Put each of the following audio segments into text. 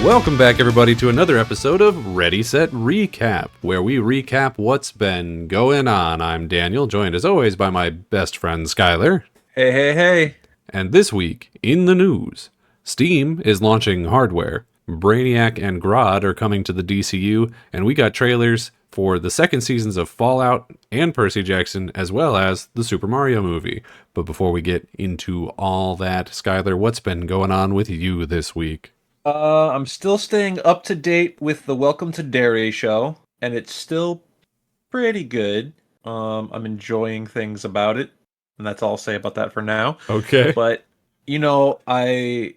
Welcome back, everybody, to another episode of Ready, Set, Recap, where we recap what's been going on. I'm Daniel, joined as always by my best friend Skyler. Hey, hey, hey. And this week, in the news, Steam is launching hardware. Brainiac and Grodd are coming to the DCU, and we got trailers for the second seasons of Fallout and Percy Jackson, as well as the Super Mario movie. But before we get into all that, Skyler, what's been going on with you this week? I'm still staying up to date with the Welcome to Derry show, and it's still pretty good. I'm enjoying things about it, and that's all I'll say about that for now. Okay. But I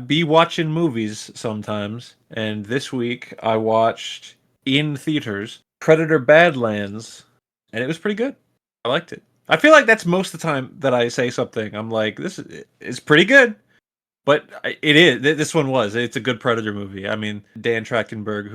be watching movies sometimes, and this week I watched in theaters Predator Badlands, and it was pretty good. I liked it. I feel like that's most of the time that I say something, I'm like, this is pretty good. But it is. This one was. It's a good Predator movie. I mean, Dan Trachtenberg,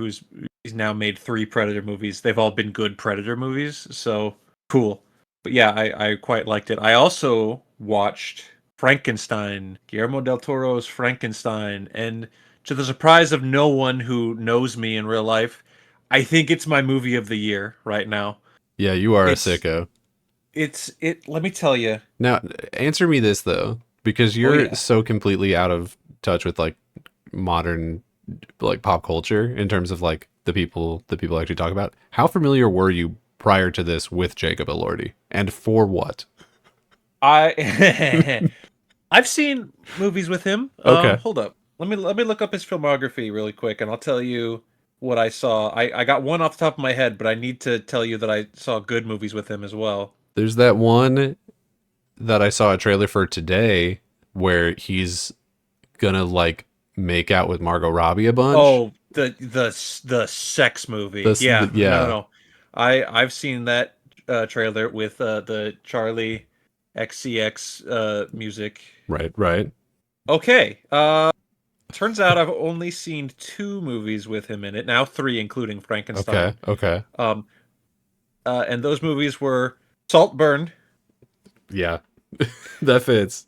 he's now made 3 Predator movies. They've all been good Predator movies. So cool. But yeah, I quite liked it. I also watched Frankenstein, Guillermo del Toro's Frankenstein, and to the surprise of no one who knows me in real life, I think it's my movie of the year right now. Yeah, you are a sicko. Let me tell you. Now, answer me this though. Because you're so completely out of touch with like modern like pop culture in terms of like the people actually talk about. How familiar were you prior to this with Jacob Elordi, and for what? I've seen movies with him. Okay, Hold up. Let me look up his filmography really quick, and I'll tell you what I saw. I got one off the top of my head, but I need to tell you that I saw good movies with him as well. There's that one that I saw a trailer for today where he's gonna like make out with Margot Robbie a bunch. Oh, the sex movie. Yeah. No. I've seen that trailer with the Charlie XCX music. Right. Okay. Turns out I've only seen 2 movies with him in it. Now 3, including Frankenstein. Okay. And those movies were Saltburn. Yeah, that fits.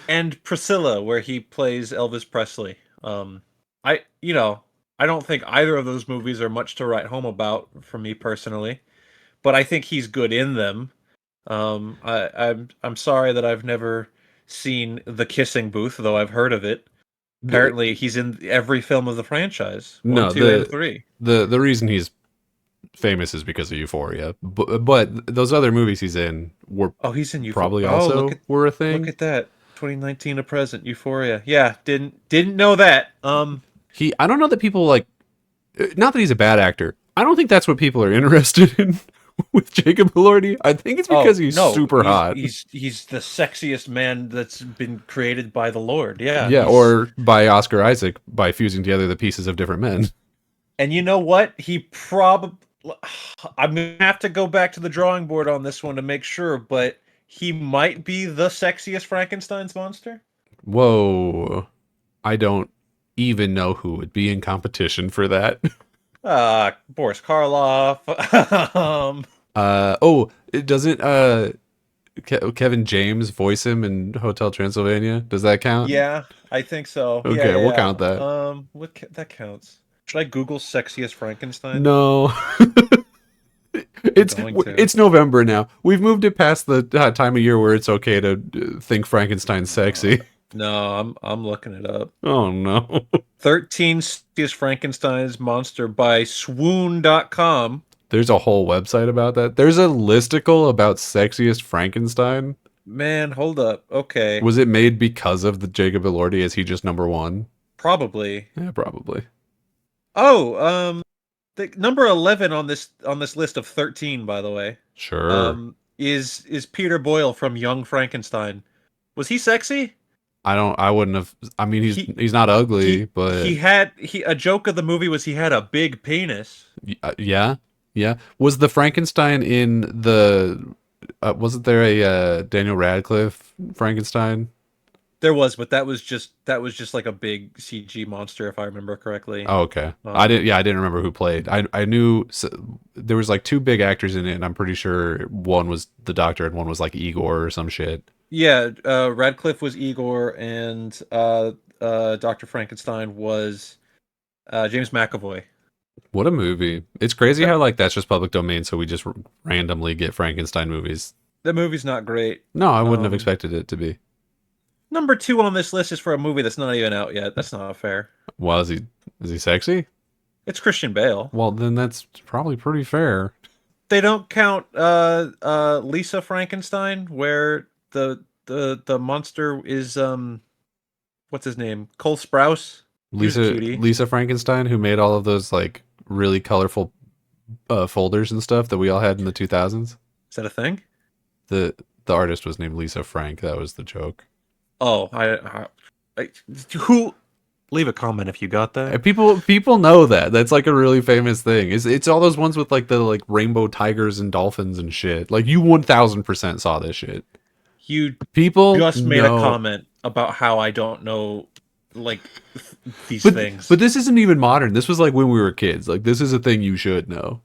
And Priscilla, where he plays Elvis Presley. I don't think either of those movies are much to write home about for me personally, but I think he's good in them. I'm sorry that I've never seen The Kissing Booth, though I've heard of it. Apparently, he's in every film of the franchise. 1, 2, and 3. The reason he's famous is because of Euphoria, but those other movies he's in were he's in Euphoria. Probably also were a thing. Look at that. 2019 to present, Euphoria. Yeah, didn't know that. I don't know that people like, not that he's a bad actor. I don't think that's what people are interested in with Jacob Elordi. I think it's because he's super hot. He's the sexiest man that's been created by the Lord. Yeah. Yeah, or by Oscar Isaac by fusing together the pieces of different men. And you know what? I'm gonna have to go back to the drawing board on this one to make sure, but he might be the sexiest Frankenstein's monster. Whoa. I don't even know who would be in competition for that. Boris Karloff. Doesn't Kevin James voice him in Hotel Transylvania? Does that count? Yeah, I think so. Okay, we'll count that. That counts. Should I Google sexiest Frankenstein? No. It's November now. We've moved it past the time of year where it's okay to think Frankenstein's sexy. No, I'm looking it up. Oh no. 13 sexiest Frankenstein's monster by swoon.com. There's a whole website about that. There's a listicle about sexiest Frankenstein. Man, hold up. Okay. Was it made because of the Jacob Elordi? Is he just number 1? Probably. Yeah, probably. Oh, the number 11 on this list of 13, by the way. Sure. Is Peter Boyle from Young Frankenstein. Was he sexy? I wouldn't have. I mean, he's not ugly, but a joke of the movie was he had a big penis. Yeah. Was the Frankenstein in the? Wasn't there a Daniel Radcliffe Frankenstein? There was, but that was just like a big CG monster, if I remember correctly. Oh, okay. I didn't remember who played. I knew there was like 2 big actors in it, and I'm pretty sure one was the Doctor and one was like Igor or some shit. Yeah, Radcliffe was Igor, and Dr. Frankenstein was James McAvoy. What a movie. It's crazy That, how like that's just public domain, so we just randomly get Frankenstein movies. that movie's not great. No, I wouldn't have Um, expected it to be. Number two on this list is for a movie that's not even out yet. That's not fair. Well, is he sexy? It's Christian Bale. Well, then that's probably pretty fair. They don't count Lisa Frankenstein, where the monster is what's his name? Cole Sprouse. He was a cutie. Lisa Frankenstein, who made all of those like really colorful folders and stuff that we all had in the 2000s. Is that a thing? The the artist was named Lisa Frank. That was the joke. Oh, who? Leave a comment if you got that. And people know that. That's like a really famous thing. It's all those ones with like the like rainbow tigers and dolphins and shit. Like you 1000% saw this shit. You People just made know. a comment about how I don't know like these But, things. but this isn't even modern. This was like when we were kids. Like this is a thing you should know.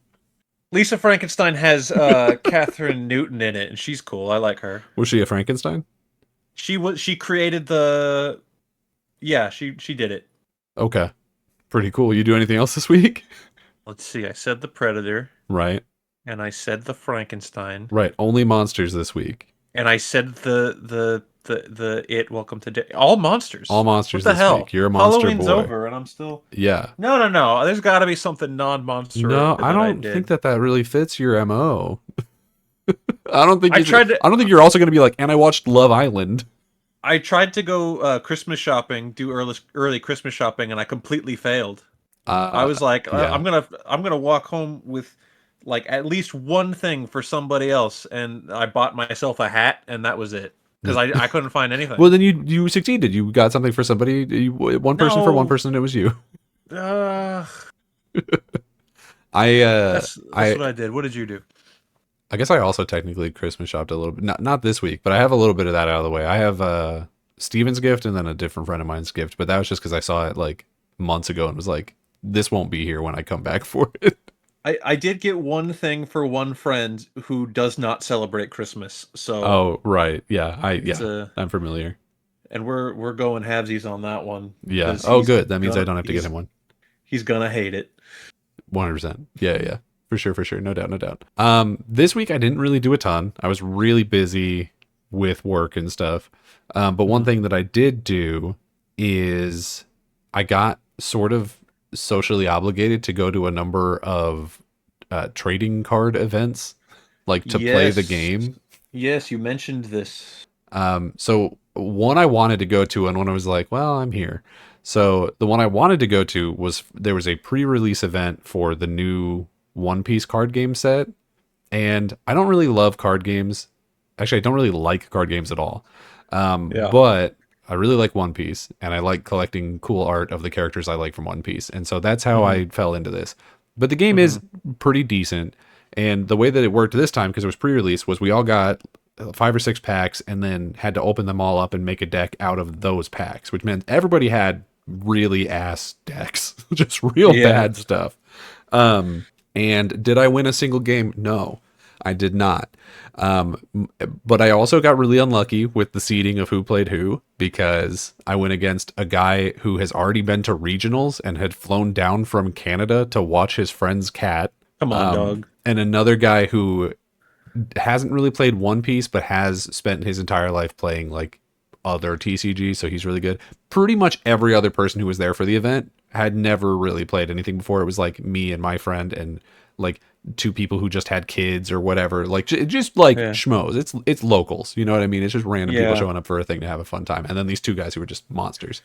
Lisa Frankenstein has Catherine Newton in it, and she's cool. I like her. Was she a Frankenstein? She created the. Yeah, she did it. Okay. Pretty cool. You do anything else this week? Let's see. I said the Predator, Right. and I said the Frankenstein, Right. Only monsters this week. and I said the It Welcome to Day. All monsters. All monsters What the this hell? week. You're a monster Halloween's boy. over, and I'm still. Yeah. No. There's got to be something non-monster. No, that I don't did. think that really fits your MO. I don't think I tried to- I don't think you're also going to be like, and I watched Love Island. I tried to go Christmas shopping, do early Christmas shopping, and I completely failed. I was like, yeah. I'm gonna walk home with like at least one thing for somebody else, and I bought myself a hat, and that was it because I couldn't find anything. Well, then you succeeded. You got something for somebody. One person for one No. person. It was you. That's I what I did. What did you do? I guess I also technically Christmas shopped a little bit. Not this week, but I have a little bit of that out of the way. I have Steven's gift and then a different friend of mine's gift, but that was just because I saw it like months ago and was like, this won't be here when I come back for it. I did get one thing for one friend who does not celebrate Christmas. So Oh, right. Yeah. it's I'm familiar. and we're going halvesies on that one. Yeah. 'cause Oh, he's good. That means I gonna- don't have to get he's- him one. He's gonna hate it. 100%. Yeah. For sure. No doubt. This week I didn't really do a ton. I was really busy with work and stuff. But one thing that I did do is I got sort of socially obligated to go to a number of trading card events, like to play the Yes. game. Yes, you mentioned this. So one I wanted to go to, and one I was like, well, I'm here. So the one I wanted to go to was there was a pre-release event for the new One Piece card game set, and I don't really love card games. Actually, I don't really like card games at all. But I really like One Piece, and I like collecting cool art of the characters I like from One Piece, and so that's how I fell into this. But the game is pretty decent, and the way that it worked this time, because it was pre-release, was we all got 5 or 6 packs, and then had to open them all up and make a deck out of those packs, which meant everybody had really ass decks, just real bad stuff. And did I win a single game? No, I did not. But I also got really unlucky with the seeding of who played who, because I went against a guy who has already been to regionals and had flown down from Canada to watch his friend's cat. Come on, dog. And another guy who hasn't really played One Piece, but has spent his entire life playing like other TCG, so he's really good. Pretty much every other person who was there for the event had never really played anything before. It was like me and my friend and like 2 people who just had kids or whatever, like just like schmoes. It's locals, you know what I mean? It's just random people showing up for a thing to have a fun time, and then these 2 guys who were just monsters.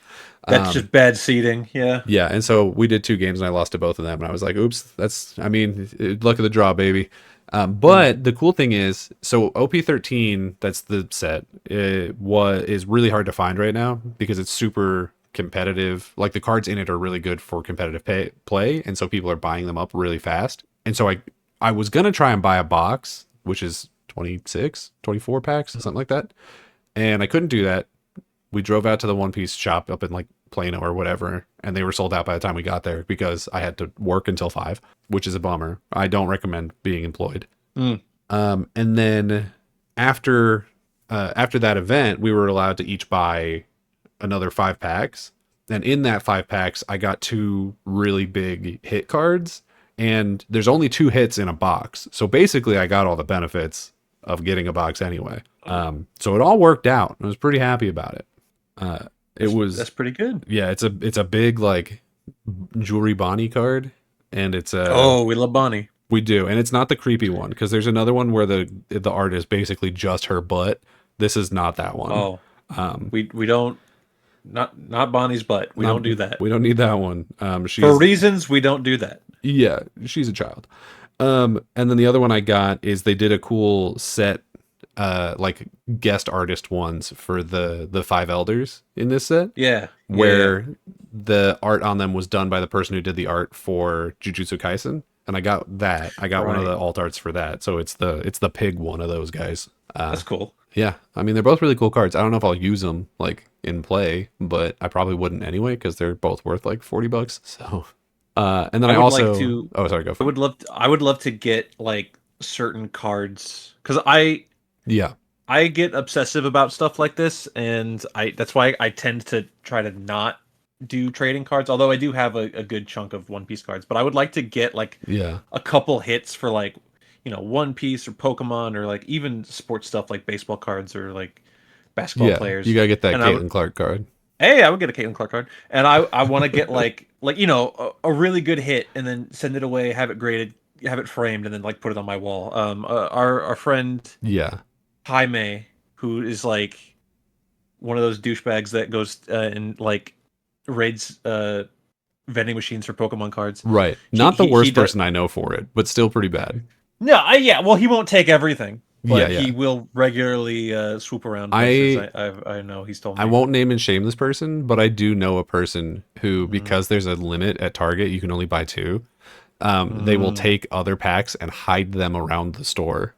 That's just bad seating. Yeah. And so we did 2 games and I lost to both of them, and I was like, oops, luck of the draw, baby. But the cool thing is, so OP13, that's the set, is really hard to find right now because it's super competitive. Like the cards in it are really good for competitive play, and so people are buying them up really fast. And so I was gonna try and buy a box, which is 24 packs, something like that, and I couldn't do that. We drove out to the One Piece shop up in like Plano or whatever, and they were sold out by the time we got there because I had to work until 5, which is a bummer. I don't recommend being employed. And then after that event, we were allowed to each buy another 5 packs, And in that 5 packs, I got 2 really big hit cards, and there's only 2 hits in a box. So basically, I got all the benefits of getting a box anyway. So it all worked out. I was pretty happy about it. That's pretty good. Yeah, it's a big like jewelry Bonnie card, and it's a Oh, we love Bonnie. we do, and it's not the creepy one because there's another one where the art is basically just her butt. This is not that one. Oh, we don't not Bonnie's butt. We don't do that. We don't need that one. She's For reasons we don't do that. yeah, she's a child. And then the other one I got is they did a cool set, like guest artist ones for the 5 elders in this set. Yeah, where the art on them was done by the person who did the art for Jujutsu Kaisen, and I got that. I got one of the alt arts for that, so it's the pig one of those guys. That's cool. Yeah, I mean they're both really cool cards. I don't know if I'll use them like in play, but I probably wouldn't anyway because they're both worth like $40. So, and then I also oh sorry, go for it. I would love to get like certain cards because Yeah. I get obsessive about stuff like this, and that's why I tend to try to not do trading cards. Although I do have a good chunk of One Piece cards, but I would like to get like a couple hits for like One Piece or Pokemon or like even sports stuff like baseball cards or like basketball players. You gotta get that Caitlin Clark card. Hey, I would get a Caitlin Clark card, and I want to get like a really good hit, and then send it away, have it graded, have it framed, and then like put it on my wall. Our friend Jaime, who is like one of those douchebags that goes and like raids vending machines for Pokemon cards. Right. Not the worst person I know for it, but still pretty bad. No, well, he won't take everything, but he will regularly swoop around places. I know he's told me. I won't name and shame this person, but I do know a person who, because there's a limit at Target, you can only buy 2. They will take other packs and hide them around the store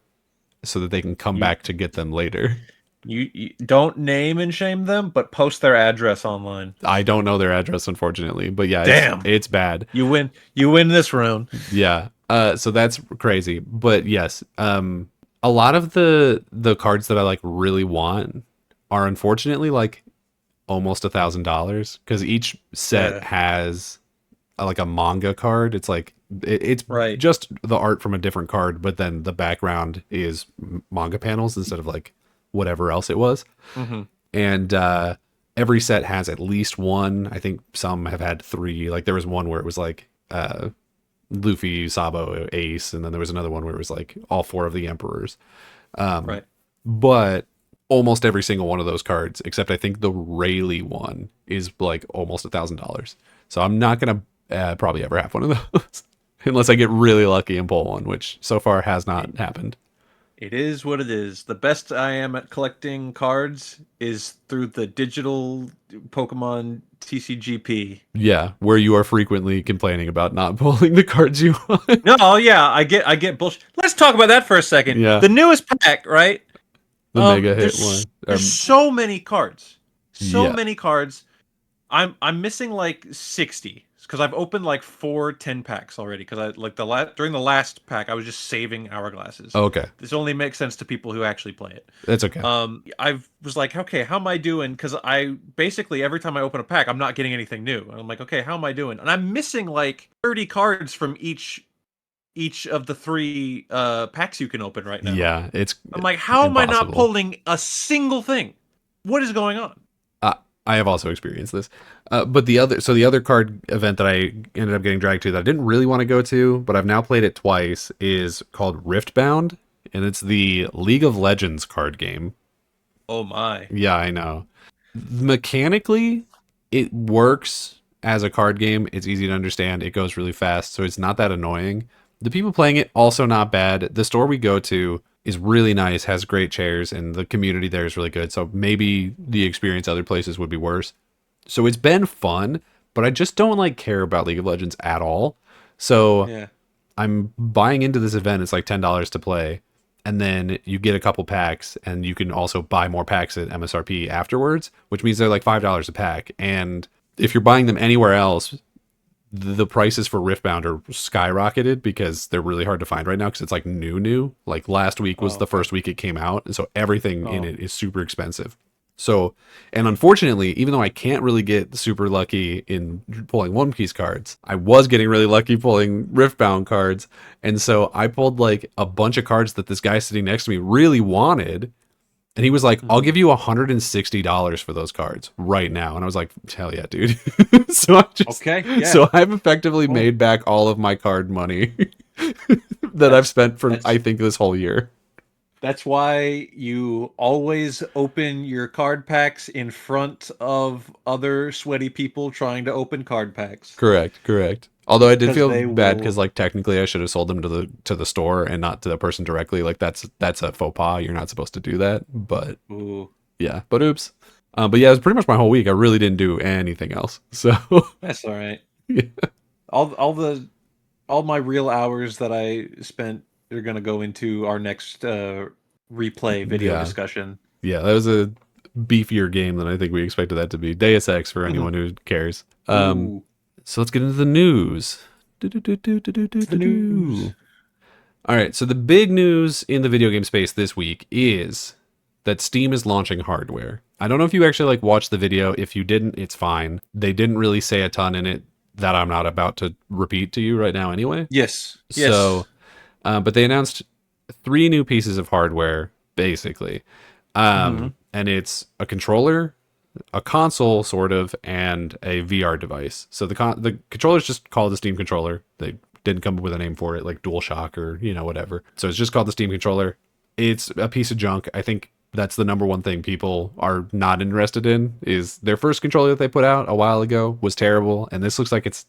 so that they can come back to get them later. You don't name and shame them, but post their address online. I don't know their address, unfortunately, but yeah, it's bad. You win this round. Yeah. So that's crazy. But yes, a lot of the cards that I like really want are unfortunately like almost $1,000 because each set has like a manga card. It's like it's just the art from a different card, but then the background is manga panels instead of like whatever else it was. And every set has at least one. I think some have had 3. Like there was one where it was like Luffy, Sabo, Ace, and then there was another one where it was like all 4 of the emperors. But almost every single one of those cards, except I think the Rayleigh one, is like almost $1,000. So I'm not gonna probably ever have one of those unless I get really lucky and pull one, which so far has not happened. It is what it is. The best I am at collecting cards is through the digital Pokemon TCGP. Yeah, where you are frequently complaining about not pulling the cards you want. No, yeah, I get bullshit. Let's talk about that for a second. Yeah. The newest pack, right? The mega hit one. There's so many cards. So many cards. I'm missing like 60 because I've opened like 4 10 packs already because I like during the last pack I was just saving hourglasses. Okay. This only makes sense to people who actually play it. That's okay. I was like, okay, how am I doing? Because I basically every time I open a pack, I'm not getting anything new. And I'm like, okay, how am I doing? And I'm missing like 30 cards from each of the 3 packs you can open right now. Yeah, I'm like, how am I not pulling a single thing? What is going on? I have also experienced this. But the other card event that I ended up getting dragged to that I didn't really want to go to, but I've now played it twice, is called Riftbound, and it's the League of Legends card game. Oh my. Yeah, I know. Mechanically, it works as a card game. It's easy to understand. It goes really fast, so it's not that annoying. The people playing it, also not bad. The store we go to is really nice, has great chairs, and the community there is really good. So maybe the experience other places would be worse. So it's been fun, but I just don't like care about League of Legends at all. So I'm buying into this event. It's like $10 to play. And then you get a couple packs, and you can also buy more packs at MSRP afterwards, which means they're like $5 a pack. And if you're buying them anywhere else, the prices for Riftbound are skyrocketed because they're really hard to find right now because it's like new. Like last week was the first week it came out, and so everything in it is super expensive. So, and unfortunately, even though I can't really get super lucky in pulling One Piece cards, I was getting really lucky pulling Riftbound cards. And so I pulled like a bunch of cards that this guy sitting next to me really wanted. And he was like, I'll Hmm. give you $160 for those cards right now. And I was like, hell yeah, dude. so Okay, yeah. so I've effectively Well, made back all of my card money that I've that's spent for, I that's think, this whole year. that's why you always open your card packs in front of other sweaty people trying to open card packs. Correct, correct. Although I did Because feel they bad because will. like technically I should have sold them to the store and not to the person directly. Like that's a faux pas. You're not supposed to do that. But Ooh, yeah, but oops. But yeah, it was pretty much my whole week. I really didn't do anything else. So that's all right. yeah, All my real hours that I spent are gonna go into our next replay video yeah, discussion. yeah. That was a beefier game than I think we expected that to be. Deus Ex for anyone who cares. Ooh, So let's get into the news. the news. All right, so the big news in the video game space this week is that Steam is launching hardware. I don't know if you actually like watched the video. If you didn't, it's fine. They didn't really say a ton in it that I'm not about to repeat to you right now anyway. Yes, So, yes. but they announced three new pieces of hardware basically. Hmm. And it's a controller, a console sort of, and a VR device. So the controller's just called the Steam controller. They didn't come up with a name for it like DualShock or whatever. So it's just called the Steam controller. It's a piece of junk. I think that's the number one thing people are not interested in is their first controller that they put out a while ago was terrible, and this looks like it's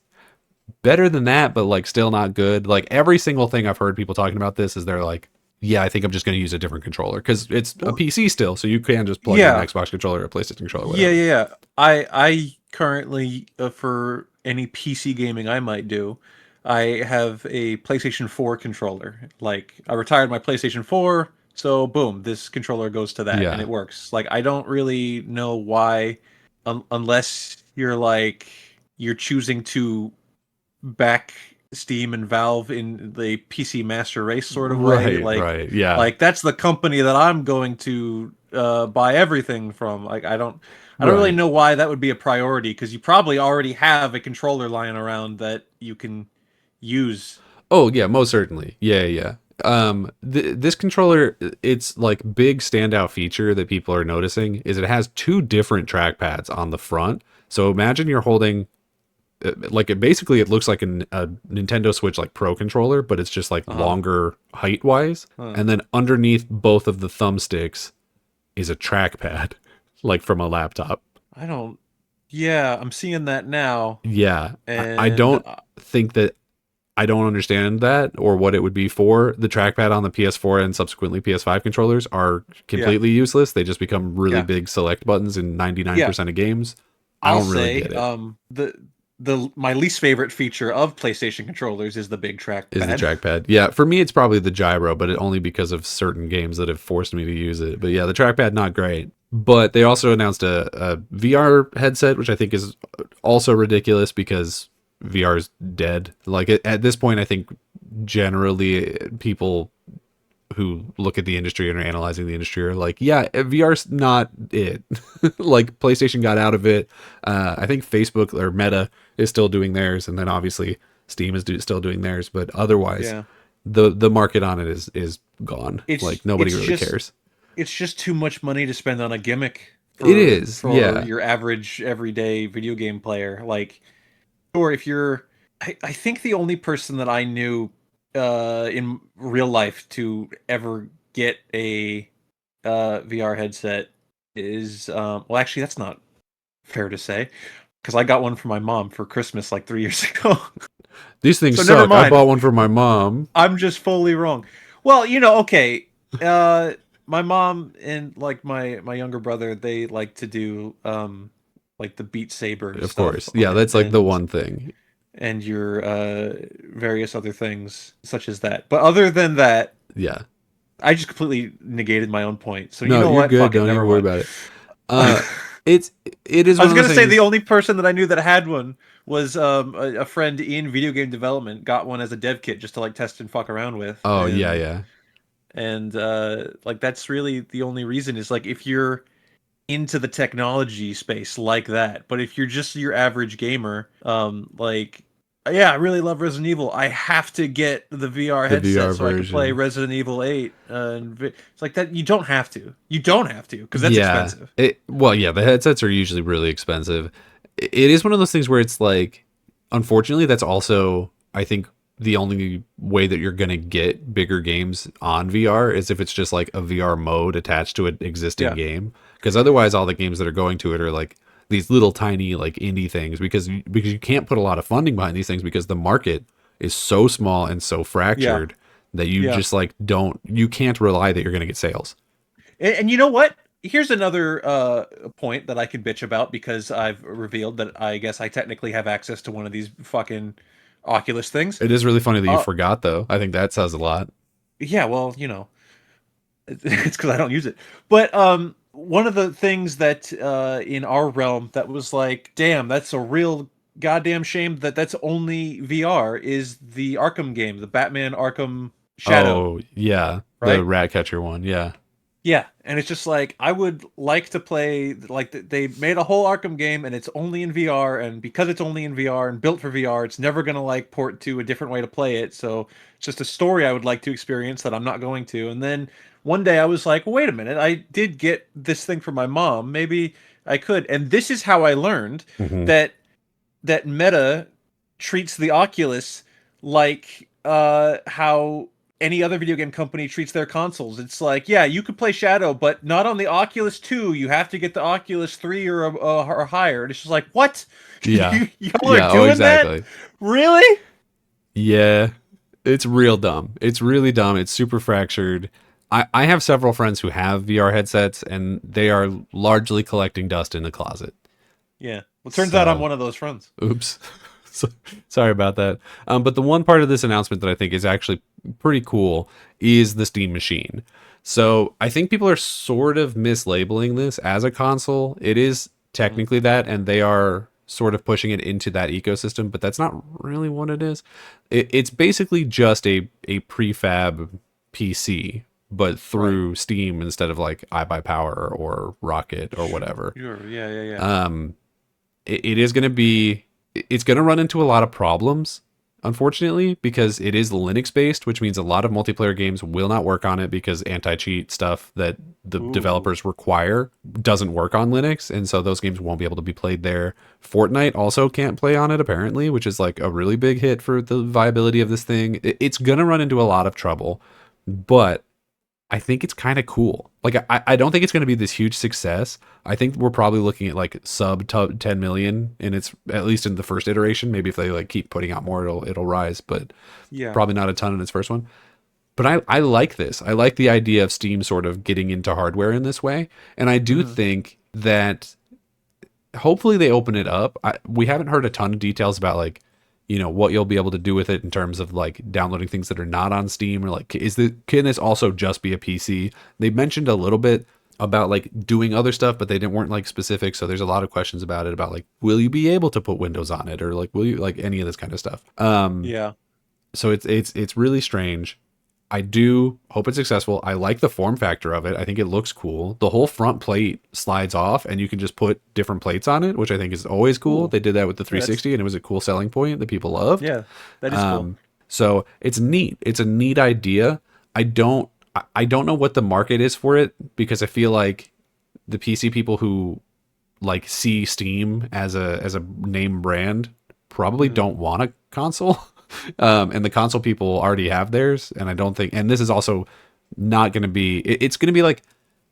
better than that, but like still not good. Like every single thing I've heard people talking about this is they're like, yeah, I think I'm just going to use a different controller because it's a Well, PC still, so you can just plug in an yeah, Xbox controller or a PlayStation controller, yeah, whatever. yeah. Yeah. I currently for any PC gaming I might do, I have a PlayStation 4 controller. Like I retired my PlayStation 4, so boom, this controller goes to that and Yeah, it works. Like I don't really know why unless you're choosing to back Steam and Valve in the PC master race sort of way. right, right, yeah, Like that's the company that I'm going to buy everything from. Like I don't really right. know why that would be a priority because you probably already have a controller lying around that you can use. Oh yeah, most certainly. Yeah, yeah. This controller, its like big standout feature that people are noticing is it has two different trackpads on the front. So imagine you're holding like it basically it looks like a Nintendo Switch like Pro controller, but it's just like Uh-huh. longer height wise. Huh. And then underneath both of the thumbsticks is a trackpad, like from a laptop. I don't. Yeah, I'm seeing that now, Yeah, I and don't think that I don't understand that or what it would be for. The trackpad on the PS4 and subsequently PS5 controllers are yeah, completely useless. They just become really yeah, big select buttons in yeah. 99% of games. I I'll don't really say get it. the my least favorite feature of PlayStation controllers is the big Is the trackpad. trackpad. Yeah, for me it's probably the gyro, but it only because of certain games that have forced me to use it. But yeah, the trackpad not great. But they also announced a VR headset, which I think is also ridiculous because VR is dead. Like at this point, I think generally people who look at the industry and are analyzing the industry are like, yeah, VR's not it. Like PlayStation got out of it. I think Facebook or Meta is still doing theirs, and then obviously Steam is still doing theirs. But otherwise, Yeah. the market on it is gone. It's Like nobody it's really just cares. it's just too much money to spend on a gimmick It for is, for yeah, your average everyday video game player. Like, or if you're I think the only person that I knew in real life to ever get a VR headset is well actually that's not fair to say because I got one for my mom for Christmas like 3 years ago. these things So never suck. I mind. bought one for my mom. I'm just fully wrong. Well, okay. Uh my mom and like my younger brother, they like to do like the Beat Saber Of stuff course, yeah, that's like the and one thing. your various other things such as that. But other than that, Yeah, I just completely negated my own point. So you no, know you're what? good. Fuck it, Don't even never worry mind. about it. Uh, it's it is I one was of those gonna say the things. only person that I knew that had one was a friend in video game development got one as a dev kit just to like test and fuck around with Oh yeah, yeah. and like that's really the only reason is like if you're into the technology space like that. But if you're just your average gamer, like, yeah, I really love Resident Evil. I have to get the VR The headset VR so I can play version. Resident Evil 8. It's like that. You don't have to. You don't have to because that's Yeah. expensive. Well, yeah, the headsets are usually really expensive. It is one of those things where it's like, unfortunately, that's also, I think, the only way that you're going to get bigger games on VR is if it's just like a VR mode attached to an existing Yeah, game. Because otherwise, all the games that are going to it are like these little tiny like indie things because you can't put a lot of funding behind these things because the market is so small and so yeah, fractured that you yeah. just like you can't rely that you're going to get sales. And you know what? Here's another point that I can bitch about because I've revealed that I guess I technically have access to one of these fucking Oculus things. It is really funny that you Uh, forgot, though. I think that says a lot. yeah, well, it's because I don't use it. But one of the things that in our realm that was like, damn, that's a real goddamn shame that that's only VR is the Arkham game, the Batman Arkham Shadow, Oh, yeah. The right? rat catcher one. Yeah. Yeah, and it's just like I would like to play like they made a whole Arkham game and it's only in VR, and because it's only in VR and built for VR, it's never gonna like port to a different way to play it. So it's just a story I would like to experience that I'm not going to. And then one day I was like, wait a minute, I did get this thing for my mom. Maybe I could. And this is how I learned Hmm. that Meta treats the Oculus like how any other video game company treats their consoles. It's like, yeah, you could play Shadow, but not on the Oculus 2. You have to get the Oculus 3 or higher. And it's just like, what? Yeah. Y'all are Yeah. Oh, doing that? exactly. Really? Yeah. It's real dumb. It's really dumb. It's super fractured. I have several friends who have VR headsets, and they are largely collecting dust in the closet. Yeah. Well, turns out I'm So, one of those friends. oops. So, sorry about that. But the one part of this announcement that I think is actually pretty cool is the Steam Machine. So I think people are sort of mislabeling this as a console. It is Mhm. technically that, and they are sort of pushing it into that ecosystem, but that's not really what it is. It's basically just a prefab PC, but Right. through Steam instead of like iBuyPower or Rocket or whatever. Sure. Yeah, yeah, yeah. Um, it is going to be it's going to run into a lot of problems, unfortunately, because it is Linux based, which means a lot of multiplayer games will not work on it because anti-cheat stuff that the Ooh. developers require doesn't work on Linux, and so those games won't be able to be played there. Fortnite also can't play on it apparently, which is like a really big hit for the viability of this thing. It's going to run into a lot of trouble, but I think it's kind of cool. Like I don't think it's going to be this huge success. I think we're probably looking at like 10 million, and it's at least in the first iteration. Maybe if they like keep putting out more, it'll rise, but Yeah. probably not a ton in its first one. But I like this. I like the idea of Steam sort of getting into hardware in this way, and I do Hmm. think that hopefully they open it up. We haven't heard a ton of details about like, what you'll be able to do with it in terms of like downloading things that are not on Steam, or like can this also just be a PC? They mentioned a little bit about like doing other stuff, but they didn't weren't like specific. So there's a lot of questions about it, about like, will you be able to put Windows on it, or like will you like any of this kind of stuff. Yeah. So it's really strange. I do hope it's successful. I like the form factor of it. I think it looks cool. The whole front plate slides off and you can just put different plates on it, which I think is always cool. Ooh. They did that with the Yeah, that's 360 and it was a cool selling point that people loved. yeah. That is cool. Um, so it's neat. It's a neat idea. I don't know what the market is for it because I feel like the PC people who like see Steam as a name brand probably Hmm. don't want a console. And the console people already have theirs, and I don't think. And this is also not going to be. It's going to be like,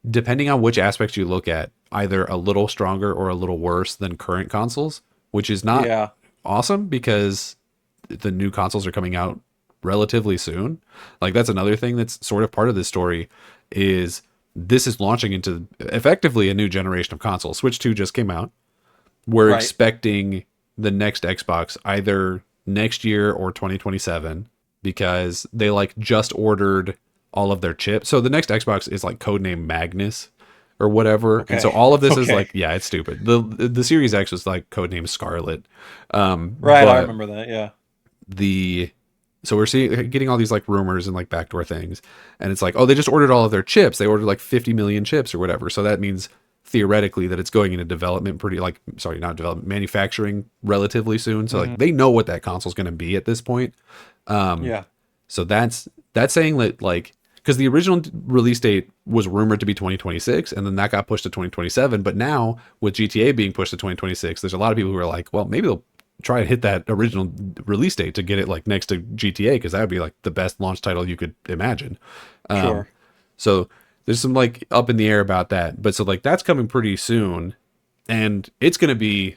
depending on which aspects you look at, either a little stronger or a little worse than current consoles, which is not Yeah. awesome because the new consoles are coming out relatively soon. Like that's another thing that's sort of part of this story is this is launching into effectively a new generation of consoles. Switch 2 just came out. We're Right. expecting the next Xbox either next year or 2027 because they like just ordered all of their chips. So the next Xbox is like codename Magnus or whatever. And so Okay. all of this is Okay. like, yeah, it's stupid. The Series X was like codename Scarlet. Right. I But remember that. Yeah. the so we're seeing getting all these like rumors and like backdoor things, and it's like, oh, they just ordered all of their chips. They ordered like 50 million chips or whatever. So that means theoretically that it's going into development not development, manufacturing relatively soon. So Mhm. like they know what that console's going to be at this point. Yeah. So that's saying that like, because the original release date was rumored to be 2026, and then that got pushed to 2027. But now with GTA being pushed to 2026, there's a lot of people who are like, well, maybe they'll try and hit that original release date to get it like next to GTA, because that would be like the best launch title you could imagine. Sure. So there's some like up in the air about that. But so like that's coming pretty soon, and it's going to be,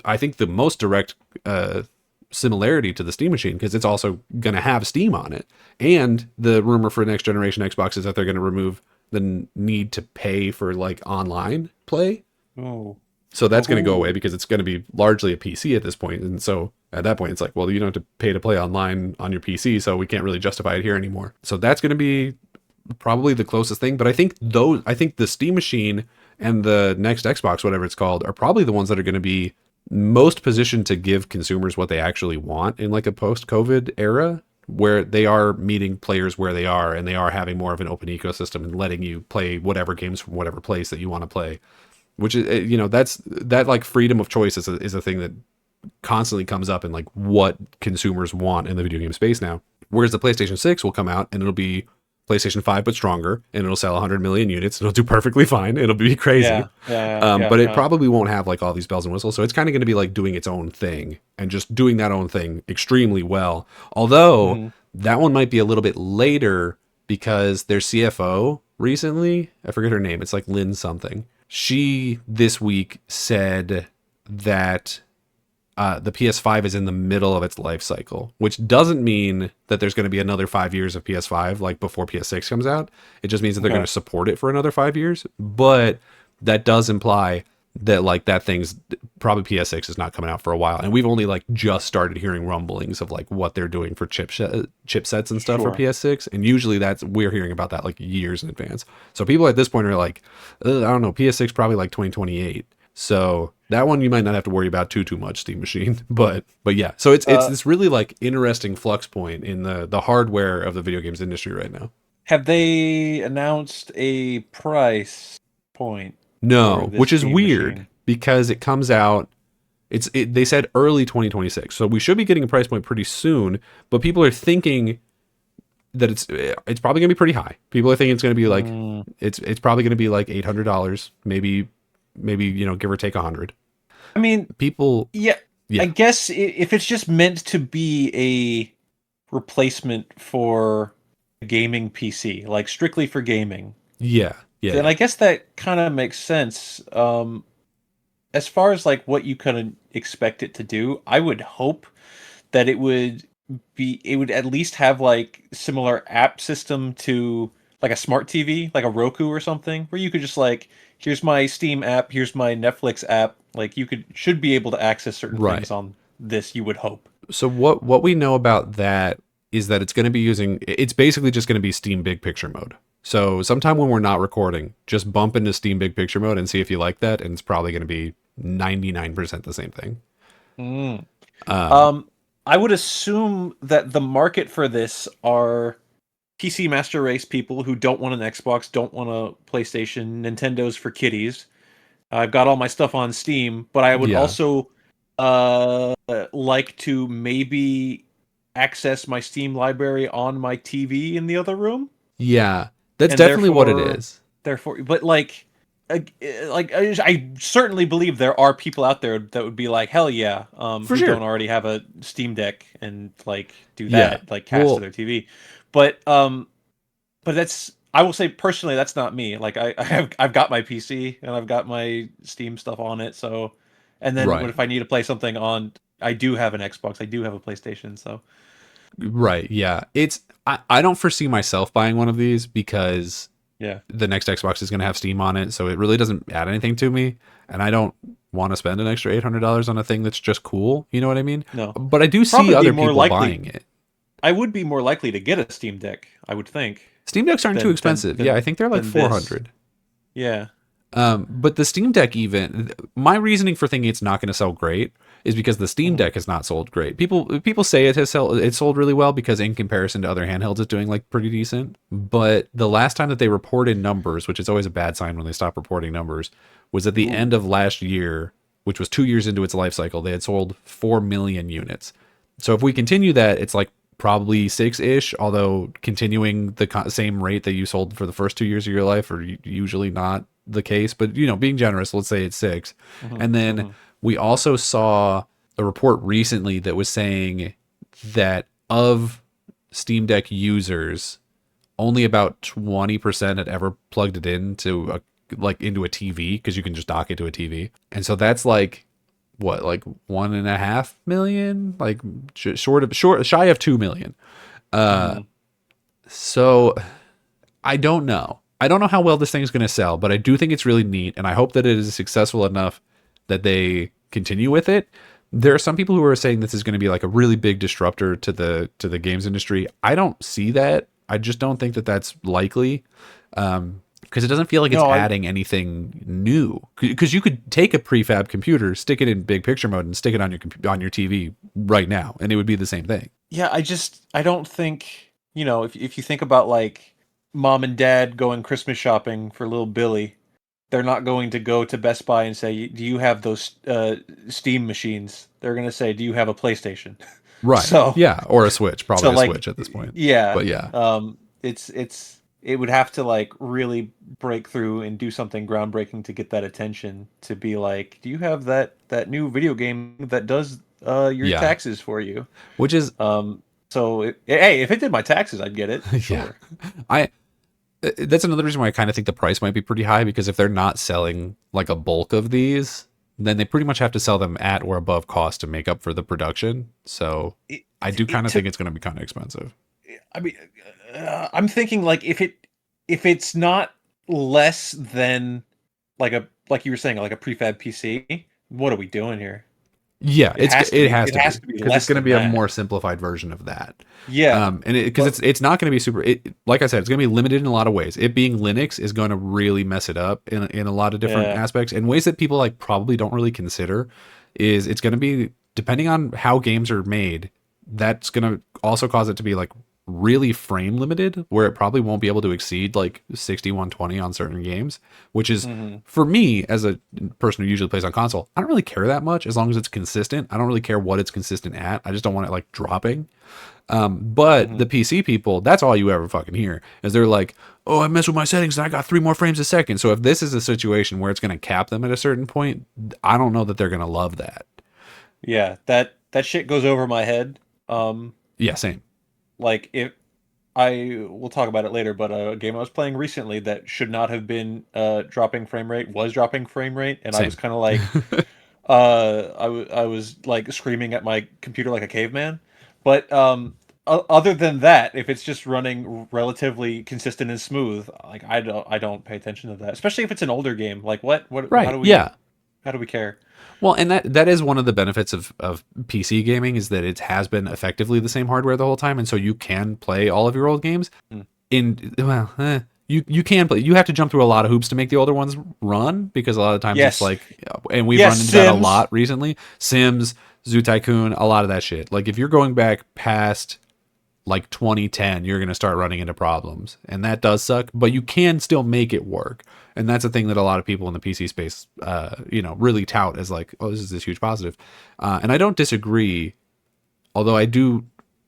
I think, the most direct similarity to the Steam machine, because it's also going to have Steam on it. And the rumor for next generation Xbox is that they're going to remove the need to pay for like online play. Oh. So that's going to go Ooh. away, because it's going to be largely a PC at this point. And so at that point, it's like, well, you don't have to pay to play online on your PC, so we can't really justify it here anymore. So that's going to be probably the closest thing. But I think the Steam machine and the next Xbox, whatever it's called, are probably the ones that are going to be most positioned to give consumers what they actually want in like a post-COVID era, where they are meeting players where they are, and they are having more of an open ecosystem and letting you play whatever games from whatever place that you want to play. Which is, that like freedom of choice is a thing that constantly comes up in like what consumers want in the video game space now. Whereas the PlayStation 6 will come out and it'll be PlayStation 5 but stronger, and it'll sell 100 million units, and it'll do perfectly fine. It'll be crazy. But it probably won't have like all these bells and whistles. So it's kind of going to be like doing its own thing, and just doing that own thing extremely well. Although that one might be a little bit later, because their CFO recently, I forget her name, it's like Lynn something. She this week said that the PS5 is in the middle of its life cycle, which doesn't mean that there's going to be another 5 years of PS5 like before PS6 comes out. It just means that they're going to support it for another 5 years. But that does imply that like that thing's probably PS6 is not coming out for a while, and we've only like just started hearing rumblings of like what they're doing for chipsets and stuff for PS6, and usually we're hearing about that like years in advance. So people at this point are like, I don't know, PS6 probably like 2028. So that one you might not have to worry about too much, Steam Machine. But yeah, so it's this really like interesting flux point in the hardware of the video games industry right now. Have they announced a price point? No, which is weird, because it comes out, they said early 2026. So we should be getting a price point pretty soon, but people are thinking that it's probably going to be pretty high. People are thinking it's going to be like it's probably going to be like $800, maybe give or take 100. I mean, people yeah. I guess if it's just meant to be a replacement for a gaming PC, like strictly for gaming. Yeah. Then I guess that kind of makes sense. As far as like what you kind of expect it to do, I would hope that it would at least have like similar app system to like a smart TV, like a Roku or something, where you could just like, here's my Steam app, here's my Netflix app. Like you should be able to access certain things on this, you would hope. So what we know about that is that it's basically just going to be Steam Big Picture mode. So sometime when we're not recording, just bump into Steam Big Picture mode and see if you like that, and it's probably going to be 99% the same thing. I would assume that the market for this are PC Master Race people who don't want an Xbox, don't want a PlayStation, Nintendo's for kiddies. I've got all my stuff on Steam, but I would also like to maybe access my Steam library on my TV in the other room. Yeah. That's definitely what it is. Therefore, but I certainly believe there are people out there that would be like, hell yeah, who don't already have a Steam Deck and like do that, like cast to their TV. But that's, I will say personally, that's not me. Like I've got my PC and I've got my Steam stuff on it. So, and then if I need to play something on, I do have an Xbox, I do have a PlayStation. So, right, yeah, I don't foresee myself buying one of these, because the next Xbox is going to have Steam on it, so it really doesn't add anything to me, and I don't want to spend an extra $800 on a thing that's just cool. You know what I mean? No. But I do see other people buying it. I would be more likely to get a Steam Deck, I would think. Steam Decks aren't too expensive. I think they're like $400. Yeah. But the Steam Deck, even my reasoning for thinking it's not going to sell great is because the Steam Mhm. Deck has not sold great. People say it's sold really well because in comparison to other handhelds, it's doing like pretty decent. But the last time that they reported numbers, which is always a bad sign when they stop reporting numbers, was at the Ooh. end of last year, which was 2 years into its life cycle. They had sold 4 million units. So if we continue that, it's like probably six-ish. Although continuing the same rate that you sold for the first 2 years of your life are usually not the case. But being generous, let's say it's six. Mhm. And then Mhm. we also saw a report recently that was saying that of Steam Deck users, only about 20% had ever plugged it into a TV, because you can just dock it to a TV. And so that's like what, like 1.5 million, like shy of 2 million. Mhm. So I don't know. I don't know how well this thing's going to sell, but I do think it's really neat, and I hope that it is successful enough that they continue with it. There are some people who are saying this is going to be like a really big disruptor to the games industry. I don't see that. I just don't think that that's likely, because it doesn't feel like it's No, adding anything new. Because you could take a prefab computer, stick it in big picture mode, and stick it on your TV right now, and it would be the same thing. yeah, I don't think, if you think about like mom and dad going Christmas shopping for little Billy, they're not going to go to Best Buy and say, "Do you have those Steam machines?" They're going to say, "Do you have a PlayStation?" Right. So, Yeah. Or a Switch. so Probably a like, Switch at this point. yeah, But yeah. it would have to like really break through and do something groundbreaking to get that attention, to be like, "Do you have that new video game that does your Yeah. taxes for you?" Which is, So hey, if it did my taxes, I'd get it. yeah. Sure. I That's another reason why I kind of think the price might be pretty high, because if they're not selling like a bulk of these, then they pretty much have to sell them at or above cost to make up for the production. So It, I do kind it of think took. it's going to be kind of expensive. I mean, I'm thinking like if it's not less than like you were saying, like a prefab PC, what are we doing here? Yeah, It has to it be. has It to has be, to be because it's less going to than be a that. more simplified version of that. Yeah, And because but it's not going to be super. Like I said, it's going to be limited in a lot of ways. It being Linux is going to really mess it up in a lot of different yeah. aspects, in ways that people like probably don't really consider. Is it's going to be, depending on how games are made, that's going to also cause it to be like really frame limited, where it probably won't be able to exceed like 6120 on certain games, which is, Hmm. for me as a person who usually plays on console, I don't really care that much as long as it's consistent. I don't really care what it's consistent at. I just don't want it like dropping. But Hmm. the PC people, that's all you ever fucking hear, is they're like, "Oh, I messed with my settings and I got 3 more frames a second." So if this is a situation where it's going to cap them at a certain point, I don't know that they're going to love that. Yeah, that shit goes over my head. Um, Yeah, same. like if I will talk about it later, but a game I was playing recently that should not have been dropping frame rate was dropping frame rate, and I was Same. kind of like, I was like screaming at my computer like a caveman. But other than that, if it's just running relatively consistent and smooth, like I don't pay attention to that, especially if it's an older game. Like what Right. Yeah. how do we care? Well, and that is one of the benefits of PC gaming, is that it has been effectively the same hardware the whole time, and so you can play all of your old games Mm. in, well, you can play. You have to jump through a lot of hoops to make the older ones run, because a lot of times it's Yes, like, and we've yes, run into that a Sims. lot recently. Sims, Zoo Tycoon, a lot of that shit. Like if you're going back past like 2010, you're going to start running into problems, and that does suck, but you can still make it work. And that's a thing that a lot of people in the PC space really tout as like, "Oh, this is this huge positive." And I don't disagree, although I do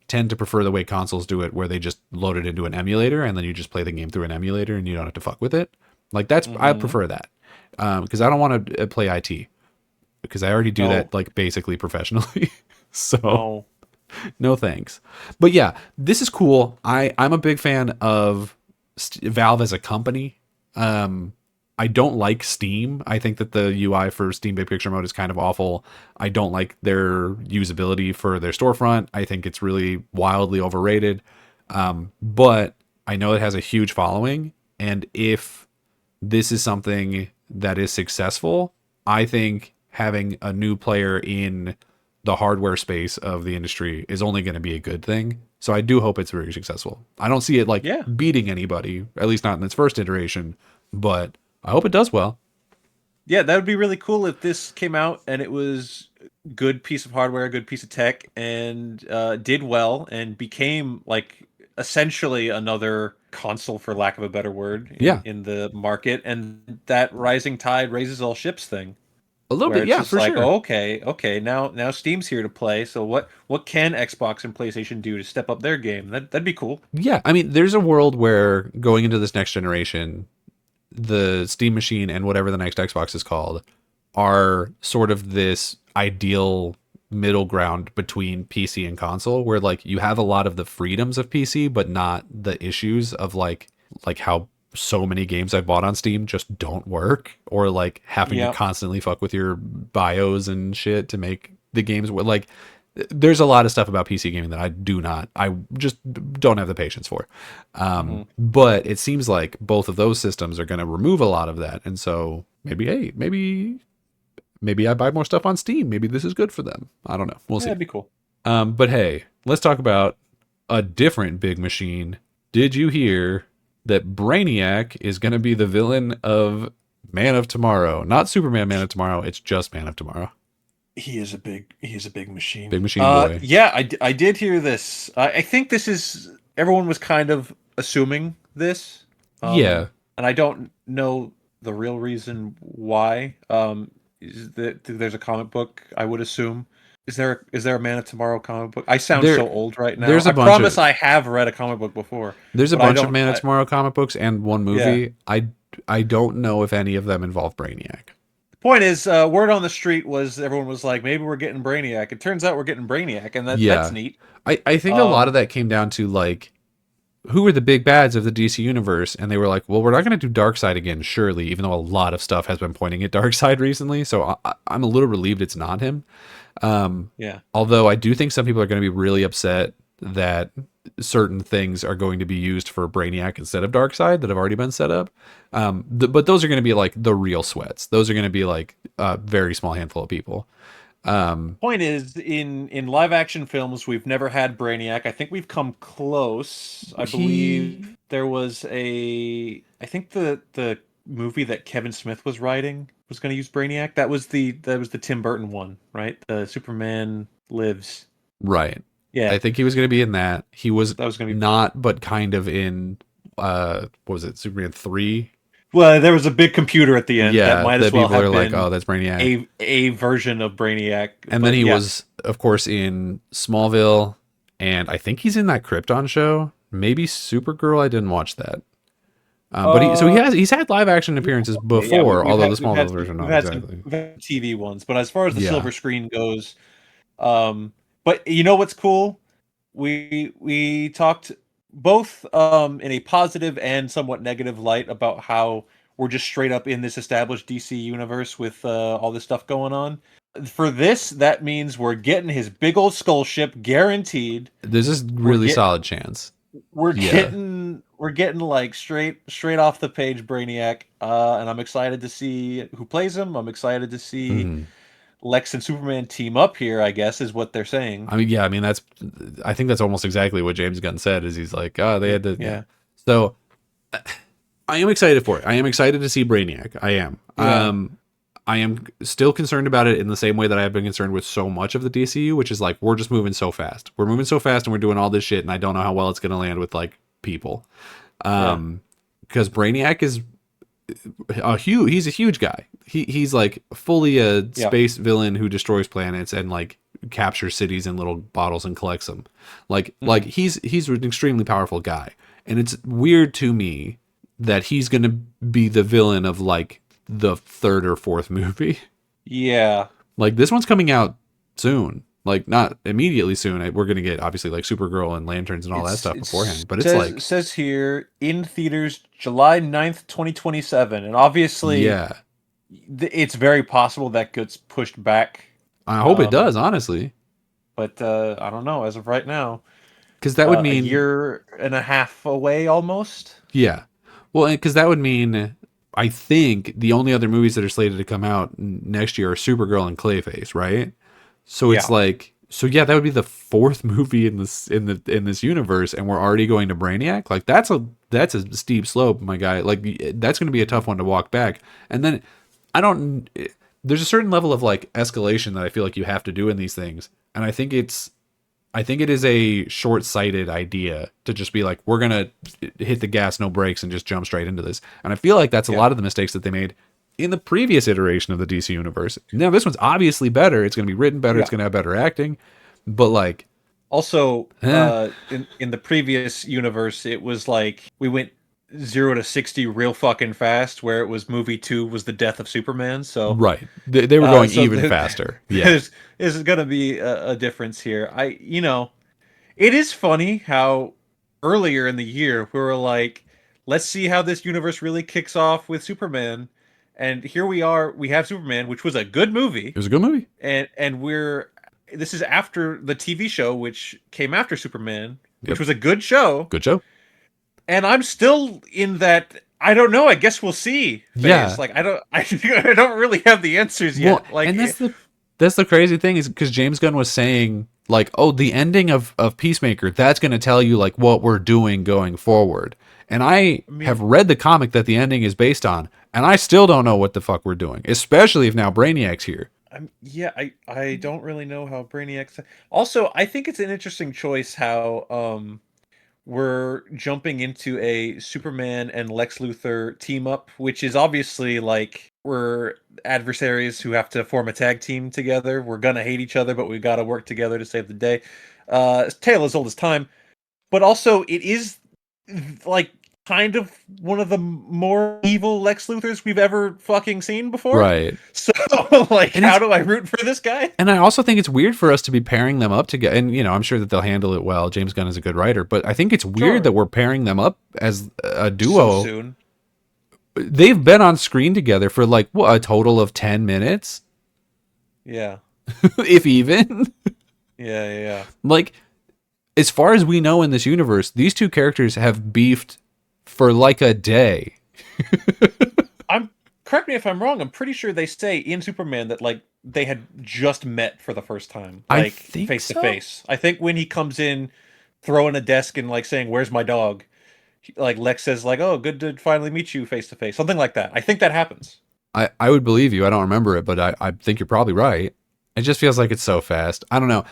tend to prefer the way consoles do it, where they just load it into an emulator and then you just play the game through an emulator and you don't have to fuck with it. Like I Hmm. prefer that, because I don't want to play IT, because I already do No, that like basically professionally. So no. no thanks. But yeah, this is cool. I'm a big fan of Valve as a company. I don't like Steam. I think that the UI for Steam Big Picture Mode is kind of awful. I don't like their usability for their storefront. I think it's really wildly overrated. But I know it has a huge following, and if this is something that is successful, I think having a new player in the hardware space of the industry is only going to be a good thing. So I do hope it's very successful. I don't see it like Yeah. beating anybody, at least not in its first iteration, but I hope it does well. Yeah, that would be really cool if this came out and it was good piece of hardware, good piece of tech, and did well and became like essentially another console, for lack of a better word, Yeah, in the market, and that rising tide raises all ships thing, a little where bit. it's Yeah, just for like, sure. oh, okay, now Steam's here to play. So what can Xbox and PlayStation do to step up their game? That'd be cool. Yeah, I mean, there's a world where going into this next generation, the Steam machine and whatever the next Xbox is called are sort of this ideal middle ground between PC and console where like you have a lot of the freedoms of PC but not the issues of like how so many games I've bought on Steam just don't work or like having to Yeah, constantly fuck with your BIOS and shit to make the games like there's a lot of stuff about PC gaming that I just don't have the patience for. hmm But it seems like both of those systems are going to remove a lot of that. And so maybe, hey, maybe I buy more stuff on Steam. Maybe this is good for them. I don't know. We'll yeah, see. that'd be cool. But hey, let's talk about a different big machine. Did you hear that Brainiac is going to be the villain of Man of Tomorrow? Not Superman Man of Tomorrow. It's just Man of Tomorrow. He is a big machine. Big machine boy. Yeah, I did hear this. I think this is everyone was kind of assuming this, Yeah. and I don't know the real reason why. Is that there's a comic book? I would assume. Is there a Man of Tomorrow comic book? I sound There so old right now. there's a I bunch promise of I have read a comic book before, there's a but I bunch of don't. Man of Tomorrow comic books and one Yeah. movie. I don't know if any of them involve Brainiac. Point is, word on the street was everyone was like, maybe we're getting Brainiac. It turns out we're getting Brainiac, and that's Yeah. neat. I think a lot of that came down to like who are the big bads of the DC universe, and they were like, well, we're not going to do Darkseid again, surely, even though a lot of stuff has been pointing at Darkseid recently. So I'm a little relieved it's not him. Yeah. Although I do think some people are going to be really upset that certain things are going to be used for Brainiac instead of Darkseid that have already been set up. But those are going to be like the real sweats. Those are going to be like a very small handful of people. Point is, in live action films, we've never had Brainiac. I think we've come close. I He believe there was I think the movie that Kevin Smith was writing was going to use Brainiac. That was the Tim Burton one, right? The Superman Lives. Right. Yeah, I think he was going to be in that. He was that was going to be. not, but kind of in what was it, Superman 3? Well, there was a big computer at the end that Yeah, might as that well people have are like, been "Oh, that's Brainiac." a version of Brainiac. And then But he yeah, was of course in Smallville, and I think he's in that Krypton show. Maybe Supergirl, I didn't watch that. But uh, he's had live action appearances okay, yeah, before, although the Smallville version we've not had some exactly. we've had TV ones, but as far as the Yeah. silver screen goes, but you know what's cool? We talked both in a positive and somewhat negative light about how we're just straight up in this established DC universe with all this stuff going on. For this, that means we're getting his big old skull ship guaranteed. There's this We're really get solid chance. we're Yeah. getting like straight off the page Brainiac, and I'm excited to see who plays him. I'm excited to see Mhm. Lex and Superman team up here, I guess is what they're saying. I mean, yeah, I mean I think that's almost exactly what James Gunn said is he's like, "Oh, they Yeah, had to yeah." yeah, So, I am excited for it. I am excited to see Brainiac. I am. yeah. I am still concerned about it in the same way that I have been concerned with so much of the DCU, which is like we're just moving so fast. We're moving so fast and we're doing all this shit and I don't know how well it's going to land with like people. Yeah. Because Brainiac is he's a huge guy. He's like fully a Yeah. space villain who destroys planets and like captures cities in little bottles and collects them. Like he's an extremely powerful guy. And it's weird to me that he's going to be the villain of like the third or fourth movie. Yeah. Like this one's coming out soon. Like not immediately soon. We're going to get obviously like Supergirl and Lanterns and all that stuff beforehand, but it's like says here in theaters July 9th, 2027. And obviously yeah. it's very possible that gets pushed back. I hope it does, honestly. But I don't know as of right now. Cuz that would A mean year and a half away almost. yeah. Well, because that would mean I think the only other movies that are slated to come out next year are Supergirl and Clayface, right? So it's Yeah. like, so yeah, that would be the fourth movie in this universe, and we're already going to Brainiac. Like that's a steep slope, my guy. Like that's going to be a tough one to walk back. And then I don't. There's a certain level of like escalation that I feel like you have to do in these things, and I think it is a short-sighted idea to just be like, we're gonna hit the gas, no brakes, and just jump straight into this. And I feel like that's a Yeah. lot of the mistakes that they made in the previous iteration of the DC universe. Now this one's obviously better. It's gonna be written better. Yeah. It's gonna have better acting, but like, Also, eh, in the previous universe, it was like we went 0 to 60 real fucking fast, where it was movie 2 was the death of Superman. So, right? They were going so even faster. Yeah, there's gonna be a difference here. It is funny how earlier in the year we were like, let's see how this universe really kicks off with Superman, and here we are. We have Superman, which was a good movie, it was a good movie. and we're this is after the TV show, which came after Superman, which Yep, was a good show, good show. and I'm still in that I don't know. I guess we'll see Yeah. phase. Like I don't really have the answers Well, yet. Like and that's the crazy thing is because James Gunn was saying like, oh, the ending of Peacemaker, that's going to tell you like what we're doing going forward. And I I mean, have read the comic that the ending is based on, and I still don't know what the fuck we're doing, especially if now Brainiac's here. yeah, I don't really know how Brainiac. Also, I think it's an interesting choice how we're jumping into a Superman and Lex Luthor team up, which is obviously like we're adversaries who have to form a tag team together. We're gonna hate each other, but we got to work together to save the day. Tale as old as time, but also it is like kind of one of the more evil Lex Luthors we've ever fucking seen before. Right. So, like, And how it's do I root for this guy? and I also think it's weird for us to be pairing them up together. And I'm sure that they'll handle it well. James Gunn is a good writer, but I think it's weird Sure. that we're pairing them up as a So duo. soon. They've been on screen together for like what, a total of 10 minutes, Yeah. if even. Yeah. Like, as far as we know in this universe, these two characters have beefed for like a day. I'm correct me if I'm wrong. I'm pretty sure they say in Superman that like they had just met for the first time, I like think face to so. face. I think when he comes in, throwing a desk and like saying, "Where's my dog?" Like Lex says, like, "Oh, good to finally meet you face to face." Something like that. I think that happens. I would believe you. I don't remember it, but I think you're probably right. It just feels like it's so fast. I don't know.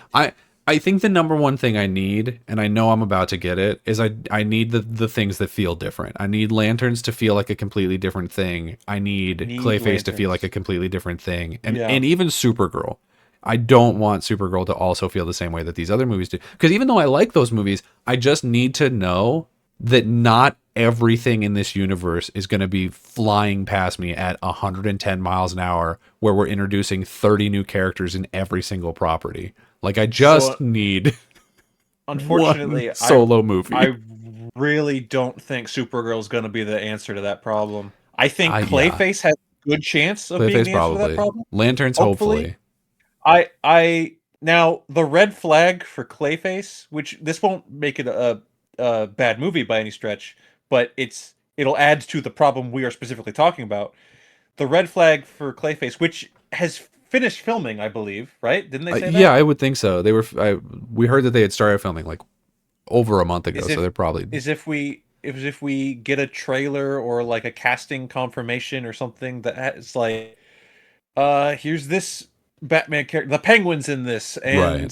I think the number one thing I need, and I know I'm about to get it, is I need the things that feel different. I need Lanterns to feel like a completely different thing. I need Need Clayface to feel like lanterns. a completely different thing. Yeah. And even Supergirl. I don't want Supergirl to also feel the same way that these other movies do. Because even though I like those movies, I just need to know that not everything in this universe is going to be flying past me at 110 miles an hour, where we're introducing 30 new characters in every single property. Like, I So just need one unfortunately, solo movie. I really don't think Supergirl's going to be the answer to that problem. I think Yeah, Clayface has a good chance of being Clayface the answer to that probably. problem. Lanterns, Hopefully, hopefully. I now the red flag for Clayface, which this won't make it a bad movie by any stretch, but it'll add to the problem we are specifically talking about. The red flag for Clayface, which has finished filming, I believe, right? Didn't they say Yeah, that? I would think so. We heard that they had started filming like over a month ago, Is so if they're probably is if we get a trailer or like a casting confirmation or something that has like here's this Batman character, the Penguin's in this, right. and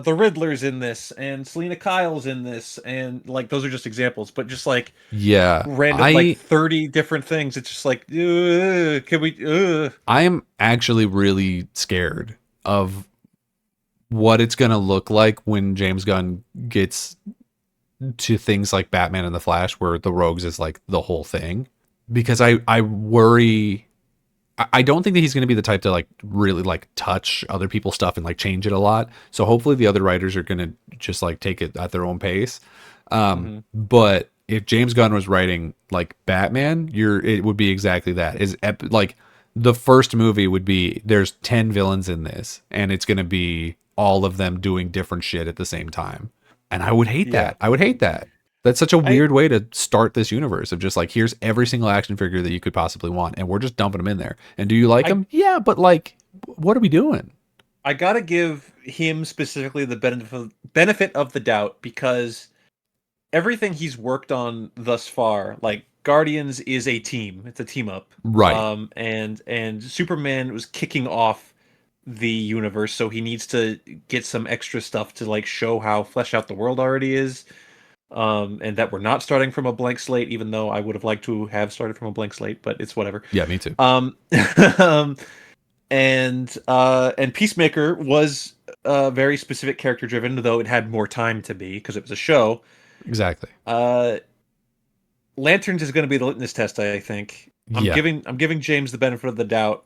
the Riddler's in this, and Selena Kyle's in this, and like those are just examples, but just like Yeah, random like 30 different things. It's just like, can we? I am actually really scared of what it's going to look like when James Gunn gets to things like Batman and the Flash, where the Rogues is like the whole thing. Because I worry. I don't think that he's going to be the type to like really like touch other people's stuff and like change it a lot. So hopefully the other writers are going to just like take it at their own pace. Mhm. But if James Gunn was writing like Batman, it would be exactly that. Like the first movie would be there's 10 villains in this, and it's going to be all of them doing different shit at the same time. And I would hate Yeah, that. I would hate that. That's such a I weird way to start this universe of just like, here's every single action figure that you could possibly want, and we're just dumping them in there. And do you like I them? Yeah, but like, what are we doing? I gotta give him specifically the benefit of the doubt because everything he's worked on thus far, like Guardians is a team. It's a team up. Right. And Superman was kicking off the universe, so he needs to get some extra stuff to like show how fleshed out the world already is. And that we're not starting from a blank slate, even though I would have liked to have started from a blank slate, but it's whatever. Yeah, me too. Um, and Peacemaker was very specific character driven, though it had more time to be because it was a show. Exactly. Lanterns is going to be the litmus test, I think. I'm Yeah. giving James the benefit of the doubt,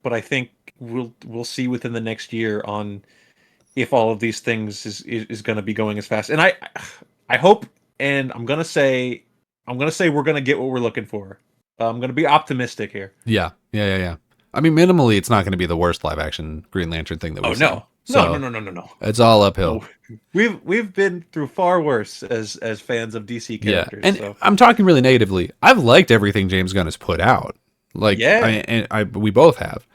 but I think we'll see within the next year on if all of these things is going to be going as fast. And I hope, and I'm going to say we're going to get what we're looking for. I'm going to be optimistic here. Yeah. I mean, minimally, it's not going to be the worst live action Green Lantern thing that we've seen. No. It's all uphill. We've been through far worse as fans of DC characters. Yeah, and so. I'm talking really negatively. I've liked everything James Gunn has put out. Like, Yeah. we both have,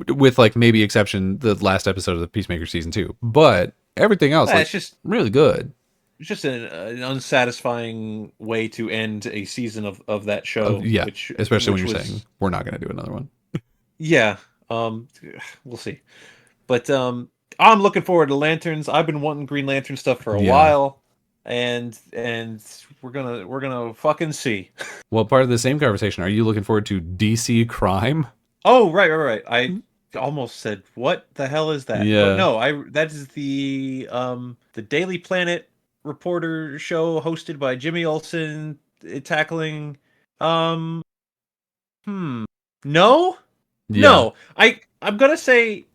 with like maybe exception the last episode of the Peacemaker season 2. But everything else, like, it's just really good. It's just an unsatisfying way to end a season of that show. Yeah, especially when you're was, saying we're not going to do another one. Yeah, we'll see. But I'm looking forward to Lanterns. I've been wanting Green Lantern stuff for a while, and we're gonna fucking see. Well, part of the same conversation, are you looking forward to DC Crime? Oh, right. I almost said, what the hell is that? Yeah. But no, that is the Daily Planet reporter show hosted by Jimmy Olsen, tackling no. I'm gonna say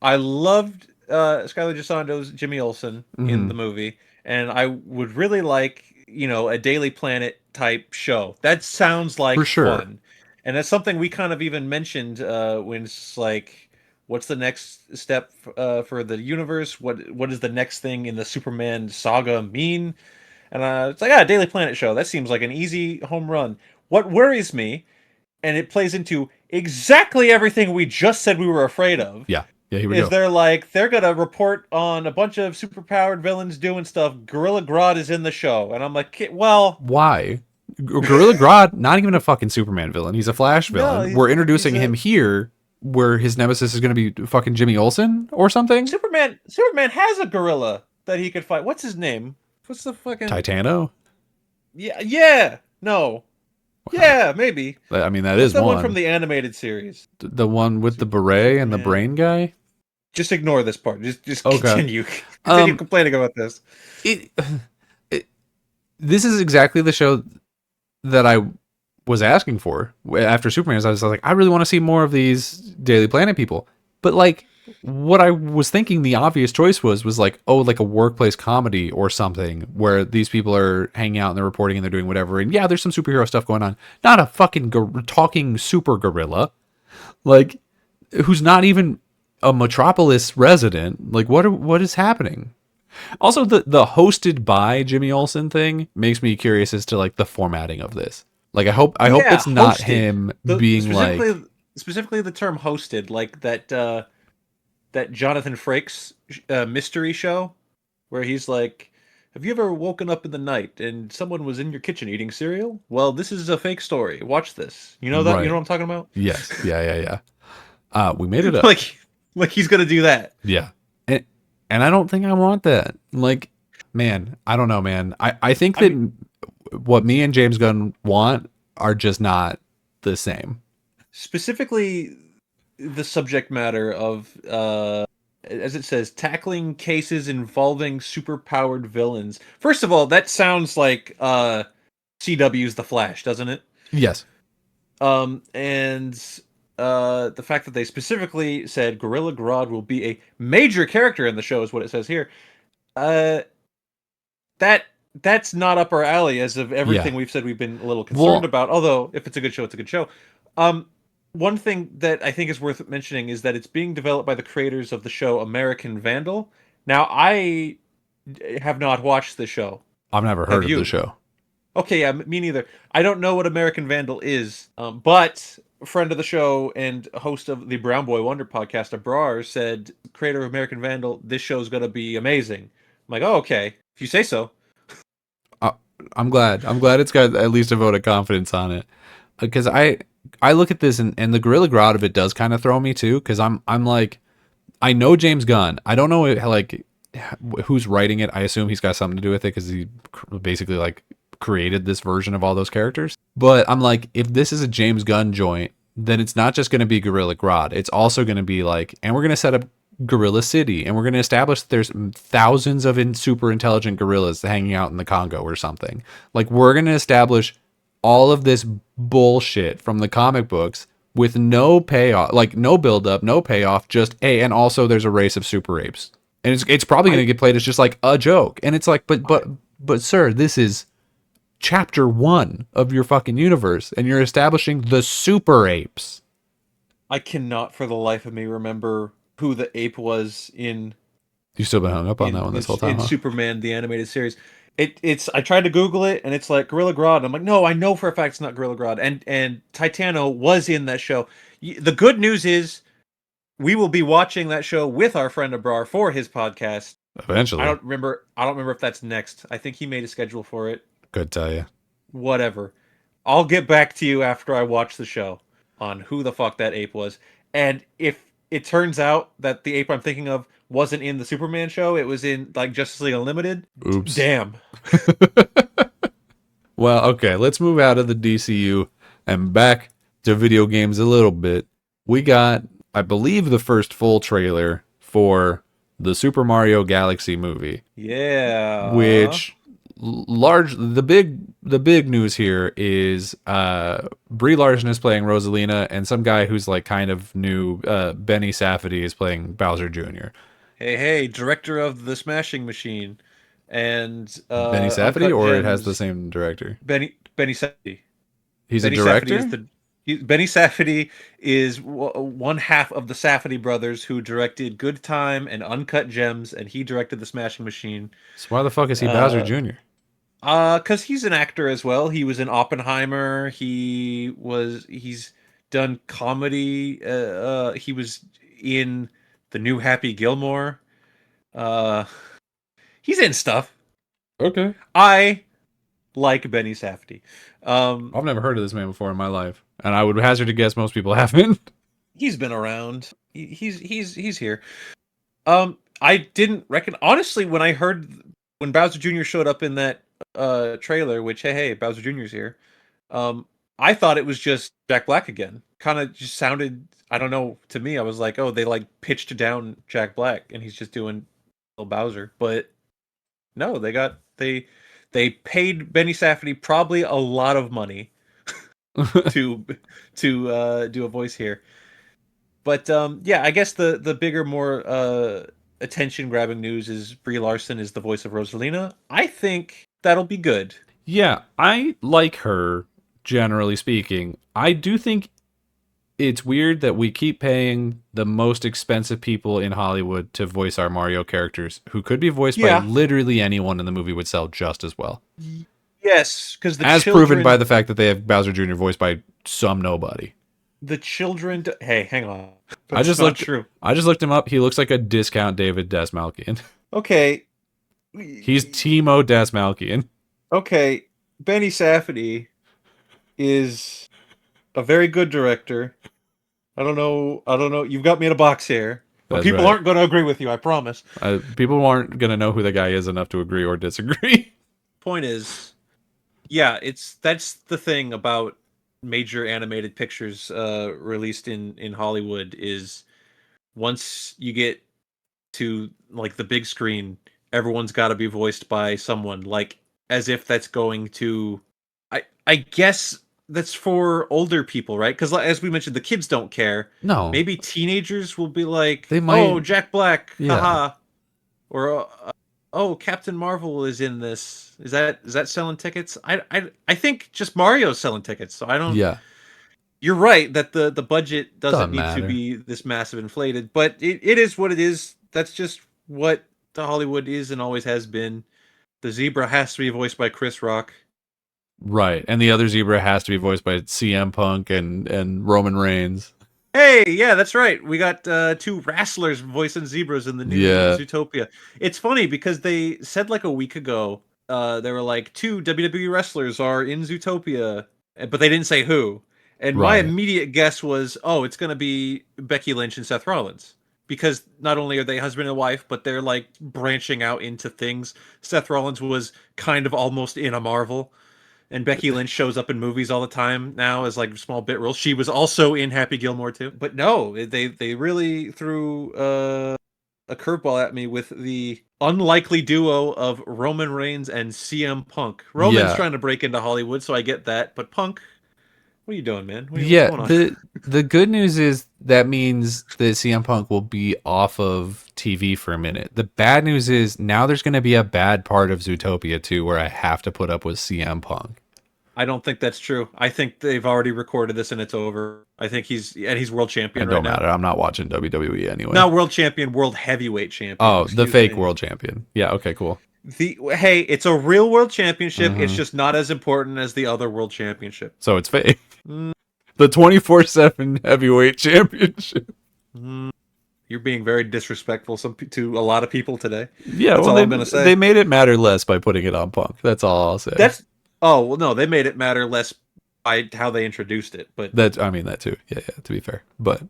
I loved Skyler Gisando's Jimmy Olsen in the movie, and I would really like, a Daily Planet type show. That sounds like For sure. fun. And that's something we kind of even mentioned when it's like, what's the next step for the universe? What does the next thing in the Superman saga mean? And it's like, Daily Planet show. That seems like an easy home run. What worries me, and it plays into exactly everything we just said we were afraid of. Yeah, here we go. They're gonna report on a bunch of superpowered villains doing stuff. Gorilla Grodd is in the show, and I'm like, well, why? Gorilla Grodd, not even a fucking Superman villain. He's a Flash villain. We're introducing him here, where his nemesis is going to be fucking Jimmy Olsen or something. Superman has a gorilla that he could fight. What's his name? What's the fucking Titano? Yeah, no. Yeah, maybe. I mean, that is the one from the animated series. The one with the beret and the brain guy? Just ignore this part. Just okay. Continue complaining about this. This is exactly the show that I was asking for after Superman. I was like, I really want to see more of these Daily Planet people. But like, what I was thinking the obvious choice was like, like a workplace comedy or something where these people are hanging out and they're reporting and they're doing whatever. And yeah, there's some superhero stuff going on. Not a fucking talking super gorilla, like, who's not even a Metropolis resident. Like, what is happening? Also, the hosted by Jimmy Olsen thing makes me curious as to like the formatting of this. Like, I hope it's not hosted. Him being specifically the term hosted, like that Jonathan Frakes mystery show where he's like, have you ever woken up in the night and someone was in your kitchen eating cereal? Well, this is a fake story. Watch this. You know that? Right. You know what I'm talking about? Yes. Yeah. We made it up. like he's gonna do that. Yeah. And I don't think I want that. Like, man, I don't know, man. I think that what me and James Gunn want are just not the same. Specifically, the subject matter of, as it says, tackling cases involving superpowered villains. First of all, that sounds like CW's The Flash, doesn't it? Yes. And the fact that they specifically said Gorilla Grodd will be a major character in the show is what it says here. That's not up our alley as of everything we've said we've been a little concerned about. Although, if it's a good show, it's a good show. One thing that I think is worth mentioning is that it's being developed by the creators of the show American Vandal. Now, I have not watched the show. I've never heard of the show. Okay, yeah, me neither. I don't know what American Vandal is, but a friend of the show and host of the Brown Boy Wonder podcast, Abrar, said, creator of American Vandal, this show is going to be amazing. I'm like, oh, okay. If you say so. I'm glad. I'm glad it's got at least a vote of confidence on it. Because I look at this and the Gorilla Grodd of it does kind of throw me too. Because I'm like, I know James Gunn. I don't know like who's writing it. I assume he's got something to do with it because he basically like created this version of all those characters. But I'm like, if this is a James Gunn joint, then it's not just going to be Gorilla Grodd. It's also going to be like, and we're going to set up Gorilla City, and we're going to establish that there's thousands of super intelligent gorillas hanging out in the Congo or something. Like, we're going to establish all of this bullshit from the comic books with no payoff, like no build up, no payoff, just and also there's a race of super apes. And it's probably going to get played as just like a joke. And it's like, but sir, this is chapter 1 of your fucking universe, and you're establishing the super apes. I cannot for the life of me remember who the ape was in. You've still been hung up on that one this whole time, in huh? Superman the animated series. It's I tried to Google it and it's like Gorilla Grodd. I'm like, no, I know for a fact it's not Gorilla Grodd. And Titano was in that show. The good news is we will be watching that show with our friend Abrar for his podcast. Eventually. I don't remember if that's next. I think he made a schedule for it. Could tell you. Whatever. I'll get back to you after I watch the show on who the fuck that ape was. And if it turns out that the ape I'm thinking of wasn't in the Superman show, it was in like Justice League Unlimited. Oops. Damn. Well, okay, let's move out of the DCU and back to video games a little bit. We got, I believe, the first full trailer for the Super Mario Galaxy movie. Yeah. Which the big news here is Brie Larson is playing Rosalina, and some guy who's like kind of new, Benny Safdie, is playing Bowser Jr. Hey, director of the Smashing Machine, and Benny Safdie, Uncut or Gems. it has the same director. Benny Safdie. He's Benny a director. Benny Safdie is one half of the Safdie brothers who directed Good Time and Uncut Gems, and he directed the Smashing Machine. So why the fuck is he Bowser Jr.? Because he's an actor as well. He was in Oppenheimer. He's done comedy. He was in the new Happy Gilmore. He's in stuff. Okay. I like Benny Safdie. I've never heard of this man before in my life, and I would hazard to guess most people haven't. He's been around. He's here. I didn't reckon honestly when Bowser Jr. showed up in that trailer, which hey, Bowser Jr.'s here. I thought it was just Jack Black again. Kind of just sounded, I don't know, to me I was like, oh, they like pitched down Jack Black and he's just doing little Bowser. But no, they paid Benny Safdie probably a lot of money to do a voice here. But yeah, I guess the bigger, more attention grabbing news is Brie Larson is the voice of Rosalina. I think that'll be good. Yeah, I like her, generally speaking. I do think it's weird that we keep paying the most expensive people in Hollywood to voice our Mario characters, who could be voiced by literally anyone in the movie would sell just as well. Yes, because proven by the fact that they have Bowser Jr. voiced by some nobody. The children. Hey, hang on. I just looked him up. He looks like a discount David Desmalkian. Okay. He's Timo Desmalkian. Okay, Benny Safdie is a very good director. I don't know. You've got me in a box here. But That's people right. aren't going to agree with you, I promise. People aren't going to know who the guy is enough to agree or disagree. Point is, yeah, that's the thing about major animated pictures released in Hollywood is once you get to like the big screen, everyone's got to be voiced by someone, like as if that's going to I guess that's for older people, right? Because as we mentioned, the kids don't care. No. Maybe teenagers will be like, They might... oh, Jack Black, yeah. haha. Or oh, Captain Marvel is in this. Is that selling tickets? I think just Mario's selling tickets. So I don't. Yeah. You're right that the budget doesn't need matter. to be this massive inflated, but it is what it is. That's just what the Hollywood is and always has been. The zebra has to be voiced by Chris Rock. Right, and the other zebra has to be voiced by CM Punk and Roman Reigns. Hey, yeah, that's right. We got two wrestlers voicing zebras in the new Zootopia. It's funny because they said like a week ago they were like, 2 WWE wrestlers are in Zootopia, but they didn't say who. And my Right. immediate guess was, oh, it's going to be Becky Lynch and Seth Rollins. Because not only are they husband and wife, but they're like branching out into things. Seth Rollins was kind of almost in a Marvel, and Becky Lynch shows up in movies all the time now as like small bit roles. She was also in Happy Gilmore too. But no, they really threw a curveball at me with the unlikely duo of Roman Reigns and CM Punk. Roman's Yeah. trying to break into Hollywood, so I get that. But Punk, what are you doing, man? What's Yeah, going on? the good news is that means that CM Punk will be off of TV for a minute. The bad news is now there's going to be a bad part of Zootopia too, where I have to put up with CM Punk. I don't think that's true. I think they've already recorded this and it's over. I think he's world It champion right don't now. matter. I'm not watching WWE anyway. Not world champion, world heavyweight champion. Oh, the Excuse fake me. world champion. Yeah. Okay. Cool. Hey, it's a real world championship. It's Hmm. just not as important as the other world championship. So it's fake. Mm, The 24/7 heavyweight championship. mm. You're being very disrespectful to a lot of people today. Yeah. That's Well, all they I'm gonna say. they made it matter less by putting it on Punk. That's all I'll say. That's Oh well, no, they made it matter less by how they introduced it. But I mean that too. Yeah. Yeah. To be fair, but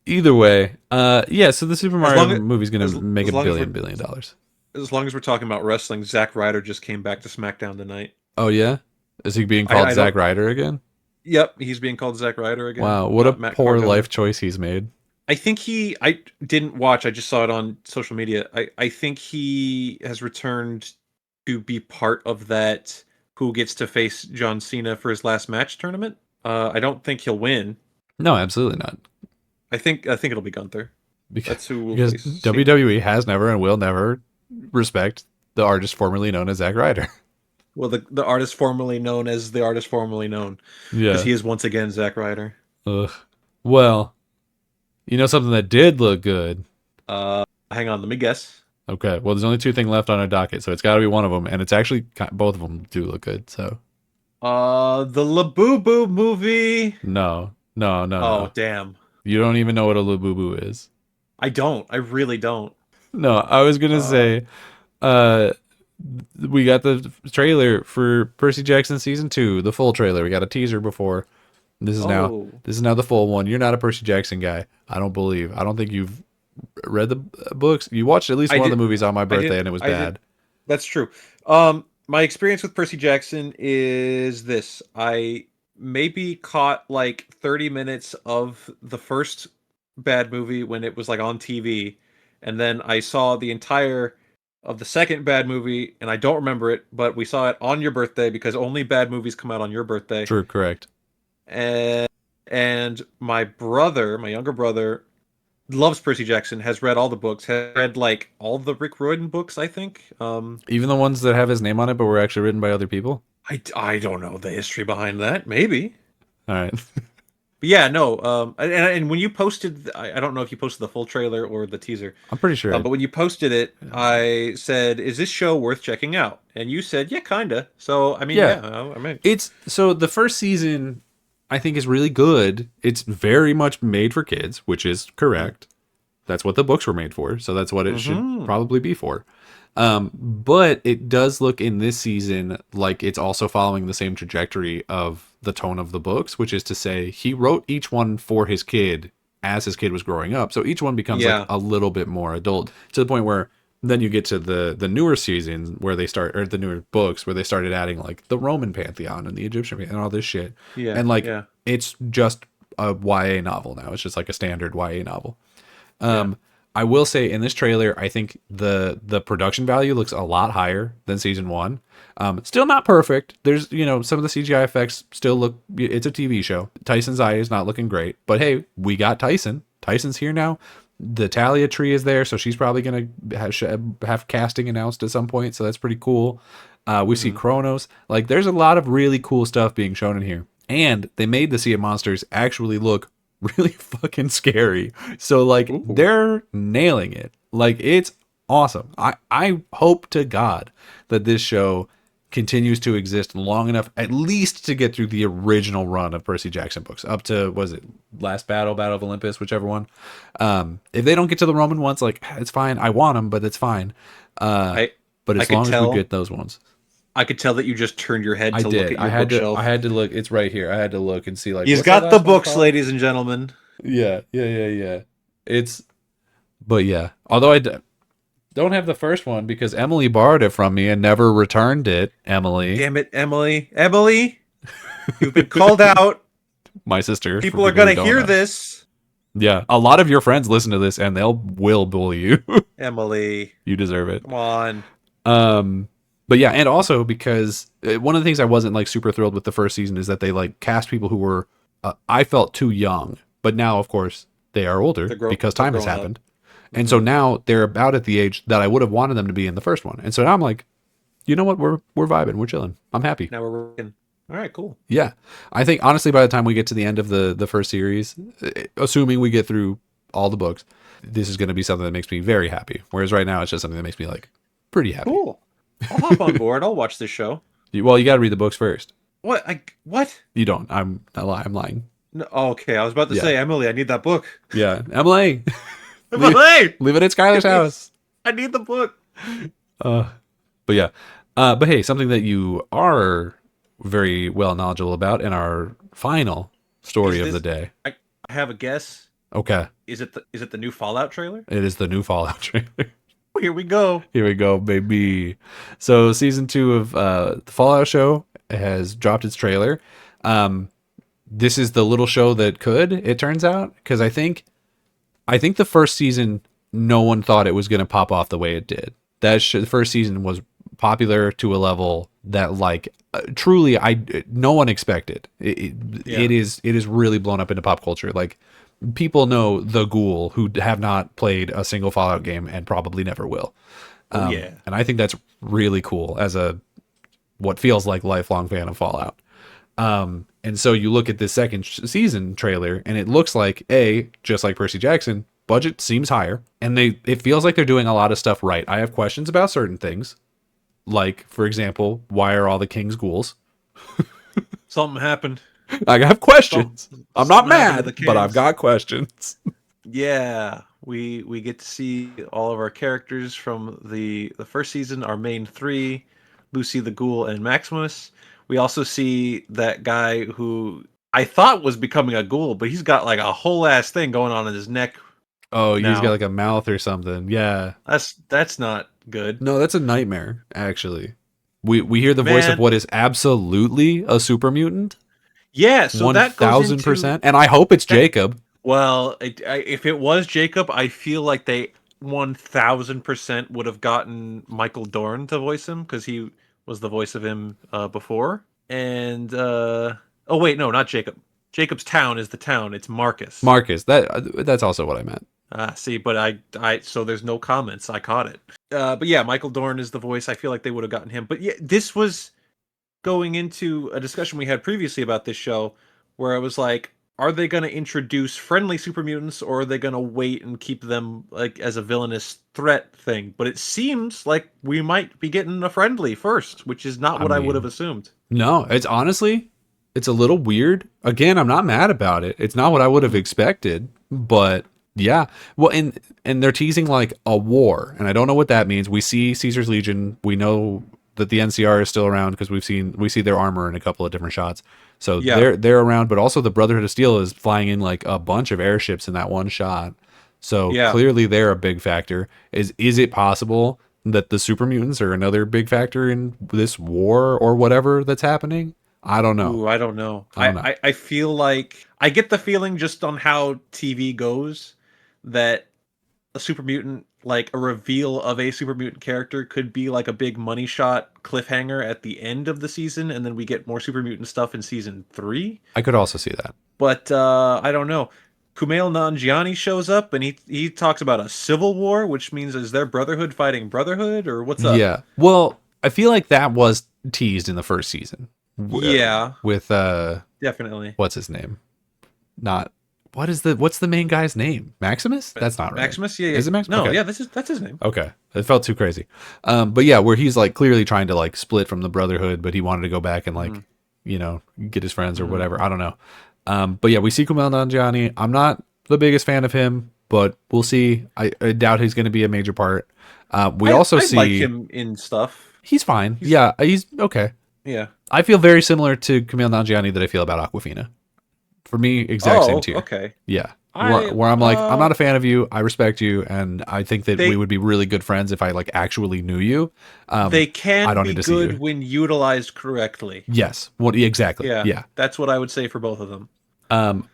either way, yeah. So the Super as Mario long as movie's gonna make as a long as billion dollars. as long as we're talking about wrestling, Zack Ryder just came back to SmackDown tonight. Oh yeah, is he being called I Zack don't. Ryder again? Yep, he's being called Zack Ryder again, Wow, what a not Matt poor Cardona. life choice he's made. I think I didn't watch. I just saw it on social media. I think he has returned to be part of that. Who gets to face John Cena for his last match tournament? I don't think he'll win. No, absolutely not. I think it'll be Gunther. Because, That's who will because face Cena. WWE has never and will never respect the artist formerly known as Zack Ryder. Well, the artist formerly known as the artist formerly known, because Yeah. he is once again Zack Ryder. Ugh. Well, you know something that did look good. Hang on, let me guess. Okay. Well, there's only two things left on our docket, so it's got to be one of them, and it's actually both of them do look good. So The Labubu movie. no, no, no, Oh, no. damn. You don't even know what a labubu is. I don't. I really don't. No, I was gonna say, uh, we got the trailer for Percy Jackson season 2, the full trailer. We got a teaser before. This is now Oh. the full one. You're not a Percy Jackson guy. I don't believe. I don't think you've read the books. You watched at least I one of did- the movies on my I birthday, did- and it was I did. bad. That's true. My experience with Percy Jackson is this. I maybe caught like 30 minutes of the first bad movie when it was like on TV, and then I saw the entire of the second bad movie, and I don't remember it, but we saw it on your birthday because only bad movies come out on your birthday. True, correct. And my brother, my younger brother, loves Percy Jackson, has read all the books, has read like all the Rick Riordan books, I think. Even the ones that have his name on it, but were actually written by other people. I don't know the history behind that, maybe. All right. But yeah, no. And when you posted, I don't know if you posted the full trailer or the teaser, I'm pretty sure. but when you posted it, I said, "Is this show worth checking out?" And you said, "Yeah, kinda." So I mean, Yeah. yeah, I mean, It's so the first season I think is really good. It's very much made for kids, which is correct. That's what the books were made for, so that's what it should probably be for. But it does look in this season like it's also following the same trajectory of the tone of the books, which is to say he wrote each one for his kid as his kid was growing up. So each one becomes Yeah. like a little bit more adult to the point where then you get to the newer seasons where they start, or the newer books where they started adding like the Roman pantheon and the Egyptian and all this shit. Yeah, And like yeah. it's just a YA novel now. It's just like a standard YA novel. I will say in this trailer, I think the production value looks a lot higher than season 1. Still not perfect. There's, some of the CGI effects still look, it's a TV show. Tyson's eye is not looking great, but hey, we got Tyson. Tyson's here now. The Talia tree is there, so she's probably going to have casting announced at some point, so that's pretty cool. We see Kronos. Like, there's a lot of really cool stuff being shown in here. And they made the Sea of Monsters actually look really fucking scary. So, like, they're nailing it. Like, it's awesome. I hope to God that this show continues to exist long enough, at least to get through the original run of Percy Jackson books, up to, was it Last Battle of Olympus, whichever one. If they don't get to the Roman ones, like, it's fine. I want them, but it's fine. But as long as we get those ones. I could tell that you just turned your head I to look did. at your bookshelf. I had to look. It's right here. I had to look and see like He's what's that got the last one books, called? ladies and gentlemen. Yeah. It's but yeah. Although don't have the first one because Emily borrowed it from me and never returned it. Emily, Damn it, Emily. Emily, you've been called out. my sister. People are going to hear this. Yeah, a lot of your friends listen to this and will bully you. Emily, You deserve it. come on. But yeah, and also because one of the things I wasn't like super thrilled with the first season is that they like cast people who were I felt too young, but now of course they are older because time has happened. And so now they're about at the age that I would have wanted them to be in the first one. And so now I'm like, you know what? We're vibing. We're chilling. I'm happy. Now we're working. All right, cool. Yeah. I think honestly, by the time we get to the end of the first series, assuming we get through all the books, this is going to be something that makes me very happy. Whereas right now, it's just something that makes me like pretty happy. Cool. I'll hop on board. I'll watch this show. Well, you got to read the books first. What? What? You don't. I'm lying. No, okay, I was about to say, Emily, I need that book. Yeah. Emily. Emily! Leave it at Skyler's house. I need the book. But yeah. But hey, something that you are very well knowledgeable about in our final story of the day. I have a guess. Okay. Is it the new Fallout trailer? It is the new Fallout trailer. Here we go. Here we go, baby. So season 2 of the Fallout show has dropped its trailer. This is the little show that could, it turns out, because I think the first season, no one thought it was going to pop off the way it did. The first season was popular to a level that, like, truly, no one expected. It is really blown up into pop culture. Like, people know the Ghoul who have not played a single Fallout game and probably never will. And I think that's really cool as what feels like lifelong fan of Fallout. And so you look at this second season trailer and it looks like just like Percy Jackson, budget seems higher and it feels like they're doing a lot of stuff right. I have questions about certain things. Like, for example, why are all the kings ghouls? Something happened. I have questions. I'm not mad, but I've got questions. Yeah, we get to see all of our characters from the first season, our main 3, Lucy the Ghoul and Maximus. We also see that guy who I thought was becoming a ghoul, but he's got like a whole ass thing going on in his neck. Oh, he's got like a mouth or something. Yeah. That's not good. No, that's a nightmare, actually. We hear the voice of what is absolutely a super mutant. Yeah, so 1000%. And I hope it's Jacob. Well, if it was Jacob, I feel like they 1000% would have gotten Michael Dorn to voice him because he was the voice of him before. And oh wait, no, not Jacob. Jacob's town is the town. It's Marcus. Marcus. That's also what I meant. See, but I so there's no comments. I caught it. But yeah, Michael Dorn is the voice. I feel like they would have gotten him. But yeah, this was going into a discussion we had previously about this show where I was like, are they going to introduce friendly super mutants or are they going to wait and keep them like as a villainous threat thing? But it seems like we might be getting a friendly first, which is not what I would have assumed. No, it's honestly, it's a little weird. Again, I'm not mad about it. It's not what I would have expected, but yeah. Well, and they're teasing like a war, and I don't know what that means. We see Caesar's Legion. We know that the NCR is still around because we see their armor in a couple of different shots. So yeah, they're around, but also the Brotherhood of Steel is flying in like a bunch of airships in that one shot. So clearly they're a big factor. Is it possible that the super mutants are another big factor in this war or whatever that's happening? I don't know. Ooh, I don't know. I feel like I get the feeling just on how TV goes that a super mutant, like a reveal of a super mutant character could be like a big money shot cliffhanger at the end of the season, and then we get more super mutant stuff in season 3. I could also see that. But I don't know. Kumail Nanjiani shows up and he talks about a civil war, which means is their Brotherhood fighting Brotherhood or what's up? Yeah. Well, I feel like that was teased in the first season. Yeah. With definitely. What's his name? What's the main guy's name? Maximus? That's not right. Maximus? Yeah. Is it Maximus? No, okay. yeah, that's his name. Okay. It felt too crazy. But yeah, where he's like clearly trying to like split from the Brotherhood, but he wanted to go back and like, get his friends or whatever. I don't know. But yeah, we see Kumail Nanjiani. I'm not the biggest fan of him, but we'll see. I doubt he's going to be a major part. I also see like him in stuff. He's fine. Yeah, he's okay. Yeah. I feel very similar to Camille Nanjiani that I feel about Aquafina. For me, exact same Oh, tier. okay. Yeah. I Where I'm like, I'm not a fan of you. I respect you, and I think that we they would be really good friends if I like actually knew you. they I can don't be need to see good you. when utilized correctly. Yes. What exactly? Yeah, Yeah. that's what I would say for both of them.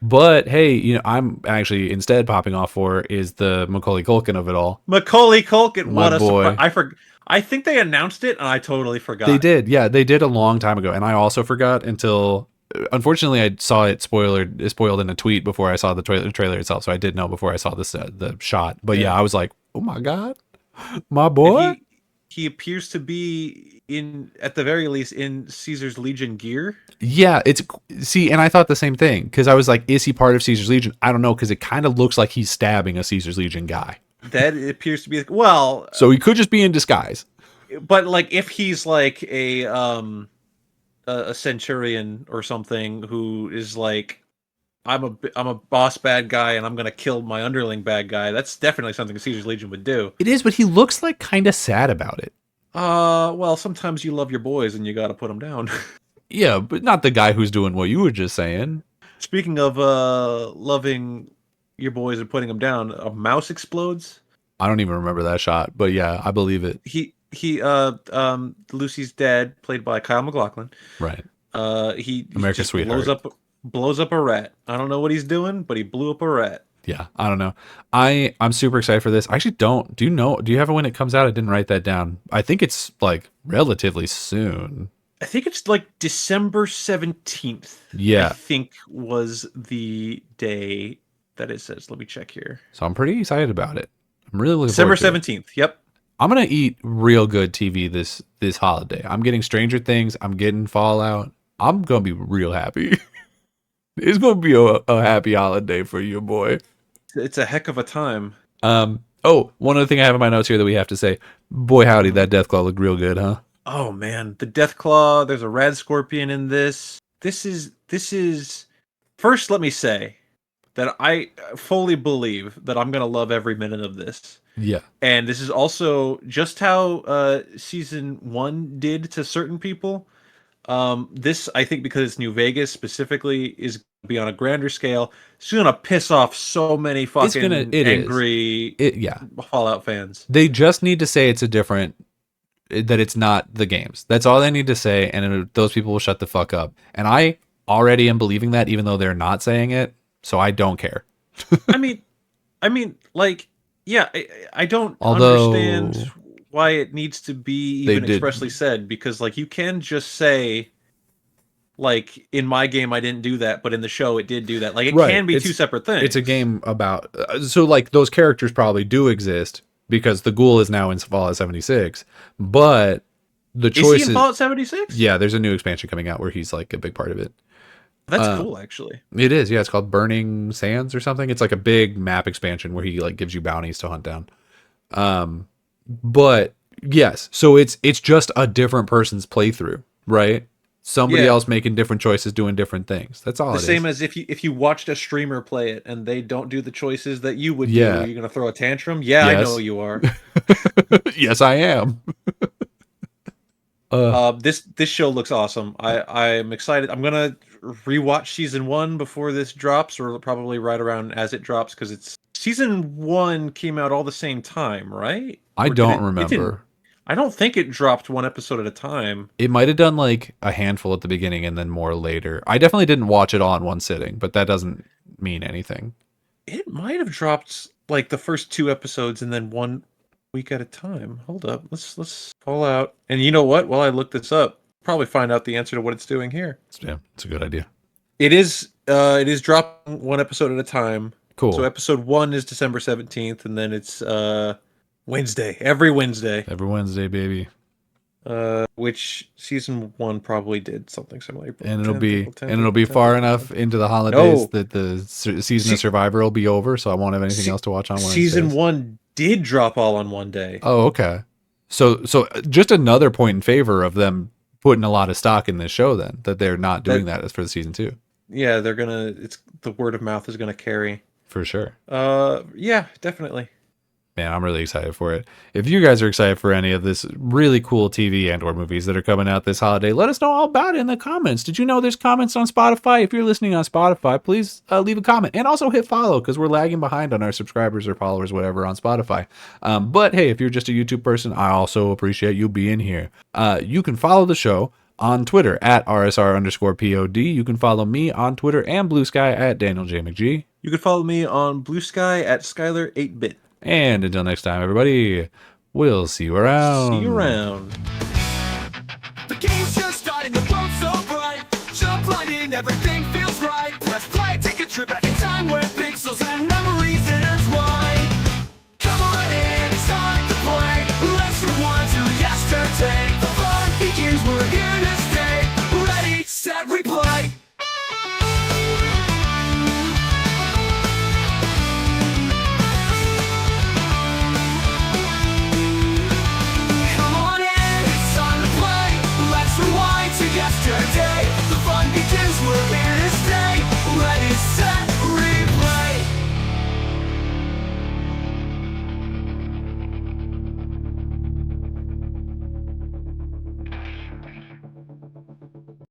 But hey, I'm actually instead popping off for is the Macaulay Culkin of it all. Macaulay Culkin, My what a surprise! boy. I think they announced it, and I totally They forgot. did. Yeah, they did a long time ago, and I also forgot until unfortunately I saw it spoiled in a tweet before I saw the trailer itself, so I did know before I saw this the shot. But yeah, Yeah, I was like, "Oh my god, my and boy." he appears to be in, at the very least, in Caesar's Legion gear. Yeah, it's see, and I thought the same thing because I was like, "Is he part of Caesar's Legion?" I don't know because it kind of looks like he's stabbing a Caesar's Legion guy, That appears to be, well, so he could just be in disguise. but like if he's like a centurion or something who is like, I'm a boss bad guy and I'm gonna kill my underling bad guy. That's definitely something Caesar's Legion would do. It is, but he looks like kind of sad about it. Well, sometimes you love your boys and you got to put them down. Yeah, but not the guy who's doing what you were just saying. Speaking of loving your boys and putting them down, a mouse explodes. I don't even remember that shot, but yeah, I believe it. Lucy's dad, played by Kyle MacLachlan. Right. He America's just sweetheart. blows up a rat. I don't know what he's doing, but he blew up a rat. Yeah, I don't know. I'm super excited for this. I actually don't. Do you know? Do you have when it comes out? I didn't write that down. I think it's like relatively soon. I think it's like December 17th. I Yeah. think was the day that it says. Let me check here. So I'm pretty excited about it. I'm really looking December forward to it. 17th. Yep. I'm gonna eat real good TV this holiday. I'm getting Stranger Things. I'm getting Fallout. I'm gonna be real happy. It's gonna be a happy holiday for you, boy. It's a heck of a time. Oh, one other thing I have in my notes here that we have to say. Boy, howdy, that Deathclaw looked real good, huh? Oh man, the Deathclaw, there's a Rad Scorpion in this. This is first, let me say that I fully believe that I'm going to love every minute of this. Yeah. And this is also just how season 1 did to certain people. This, I think, because it's New Vegas specifically, is going to be on a grander scale. It's going to piss off so many fucking angry Yeah. Fallout fans. They just need to say it's a different, that it's not the games. That's all they need to say, and those people will shut the fuck up. And I already am believing that, even though they're not saying it, so I don't care. I mean, like, yeah, I don't understand why it needs to be even expressly said, because like you can just say, like, in my game I didn't do that, but in the show it did do that. Like, it can be two separate things. It's a game about so like those characters probably do exist because the ghoul is now in Fallout 76, but the choice is he in Fallout 76? Yeah, there's a new expansion coming out where he's like a big part of it. That's cool, actually. It is, yeah. It's called Burning Sands or something. It's like a big map expansion where he like gives you bounties to hunt down. But yes, so it's just a different person's playthrough, right? Somebody else making different choices, doing different things. That's all. The same as if you watched a streamer play it and they don't do the choices that you would do. Are you gonna throw a tantrum? Yeah, yes. I know you are. Yes, I am. This show looks awesome. I'm excited. I'm gonna rewatch season 1 before this drops, or probably right around as it drops, because it's season 1 came out all the same time, right? I don't remember. I don't think it dropped one episode at a time. It might have done like a handful at the beginning and then more later. I definitely didn't watch it all in one sitting, but that doesn't mean anything. It might have dropped like the first 2 episodes and then 1 week at a time. Hold up. Let's call out. And you know what? While I look this up, probably find out the answer to what it's doing here. Yeah, it's a good idea. It is dropping 1 episode at a time. Cool. So episode 1 is December 17th, and then it's Wednesday. Every Wednesday. Every Wednesday, baby. Which season 1 probably did something similar. And it'll be far enough into the holidays that the season of Survivor will be over, so I won't have anything else to watch on Wednesdays. Season 1 did drop all on one day. Oh, okay. So just another point in favor of them putting a lot of stock in this show, then, that they're not doing that for the season 2. Yeah, it's the word of mouth is gonna carry. For sure. Yeah, definitely. Man, I'm really excited for it. If you guys are excited for any of this really cool TV and or movies that are coming out this holiday, let us know all about it in the comments. Did you know there's comments on Spotify? If you're listening on Spotify, please leave a comment and also hit follow because we're lagging behind on our subscribers or followers, whatever, on Spotify. But hey, if you're just a YouTube person, I also appreciate you being here. You can follow the show on Twitter at @RSR_POD. You can follow me on Twitter and Blue Sky at Daniel J. McG. You can follow me on Blue Sky at Skyler 8-bit. And until next time, everybody, we'll see you around. See you around. The game's just starting, the world's so bright. Jump right in, everything feels right. Let's play, take a trip back in time where pixels and memories intertwine.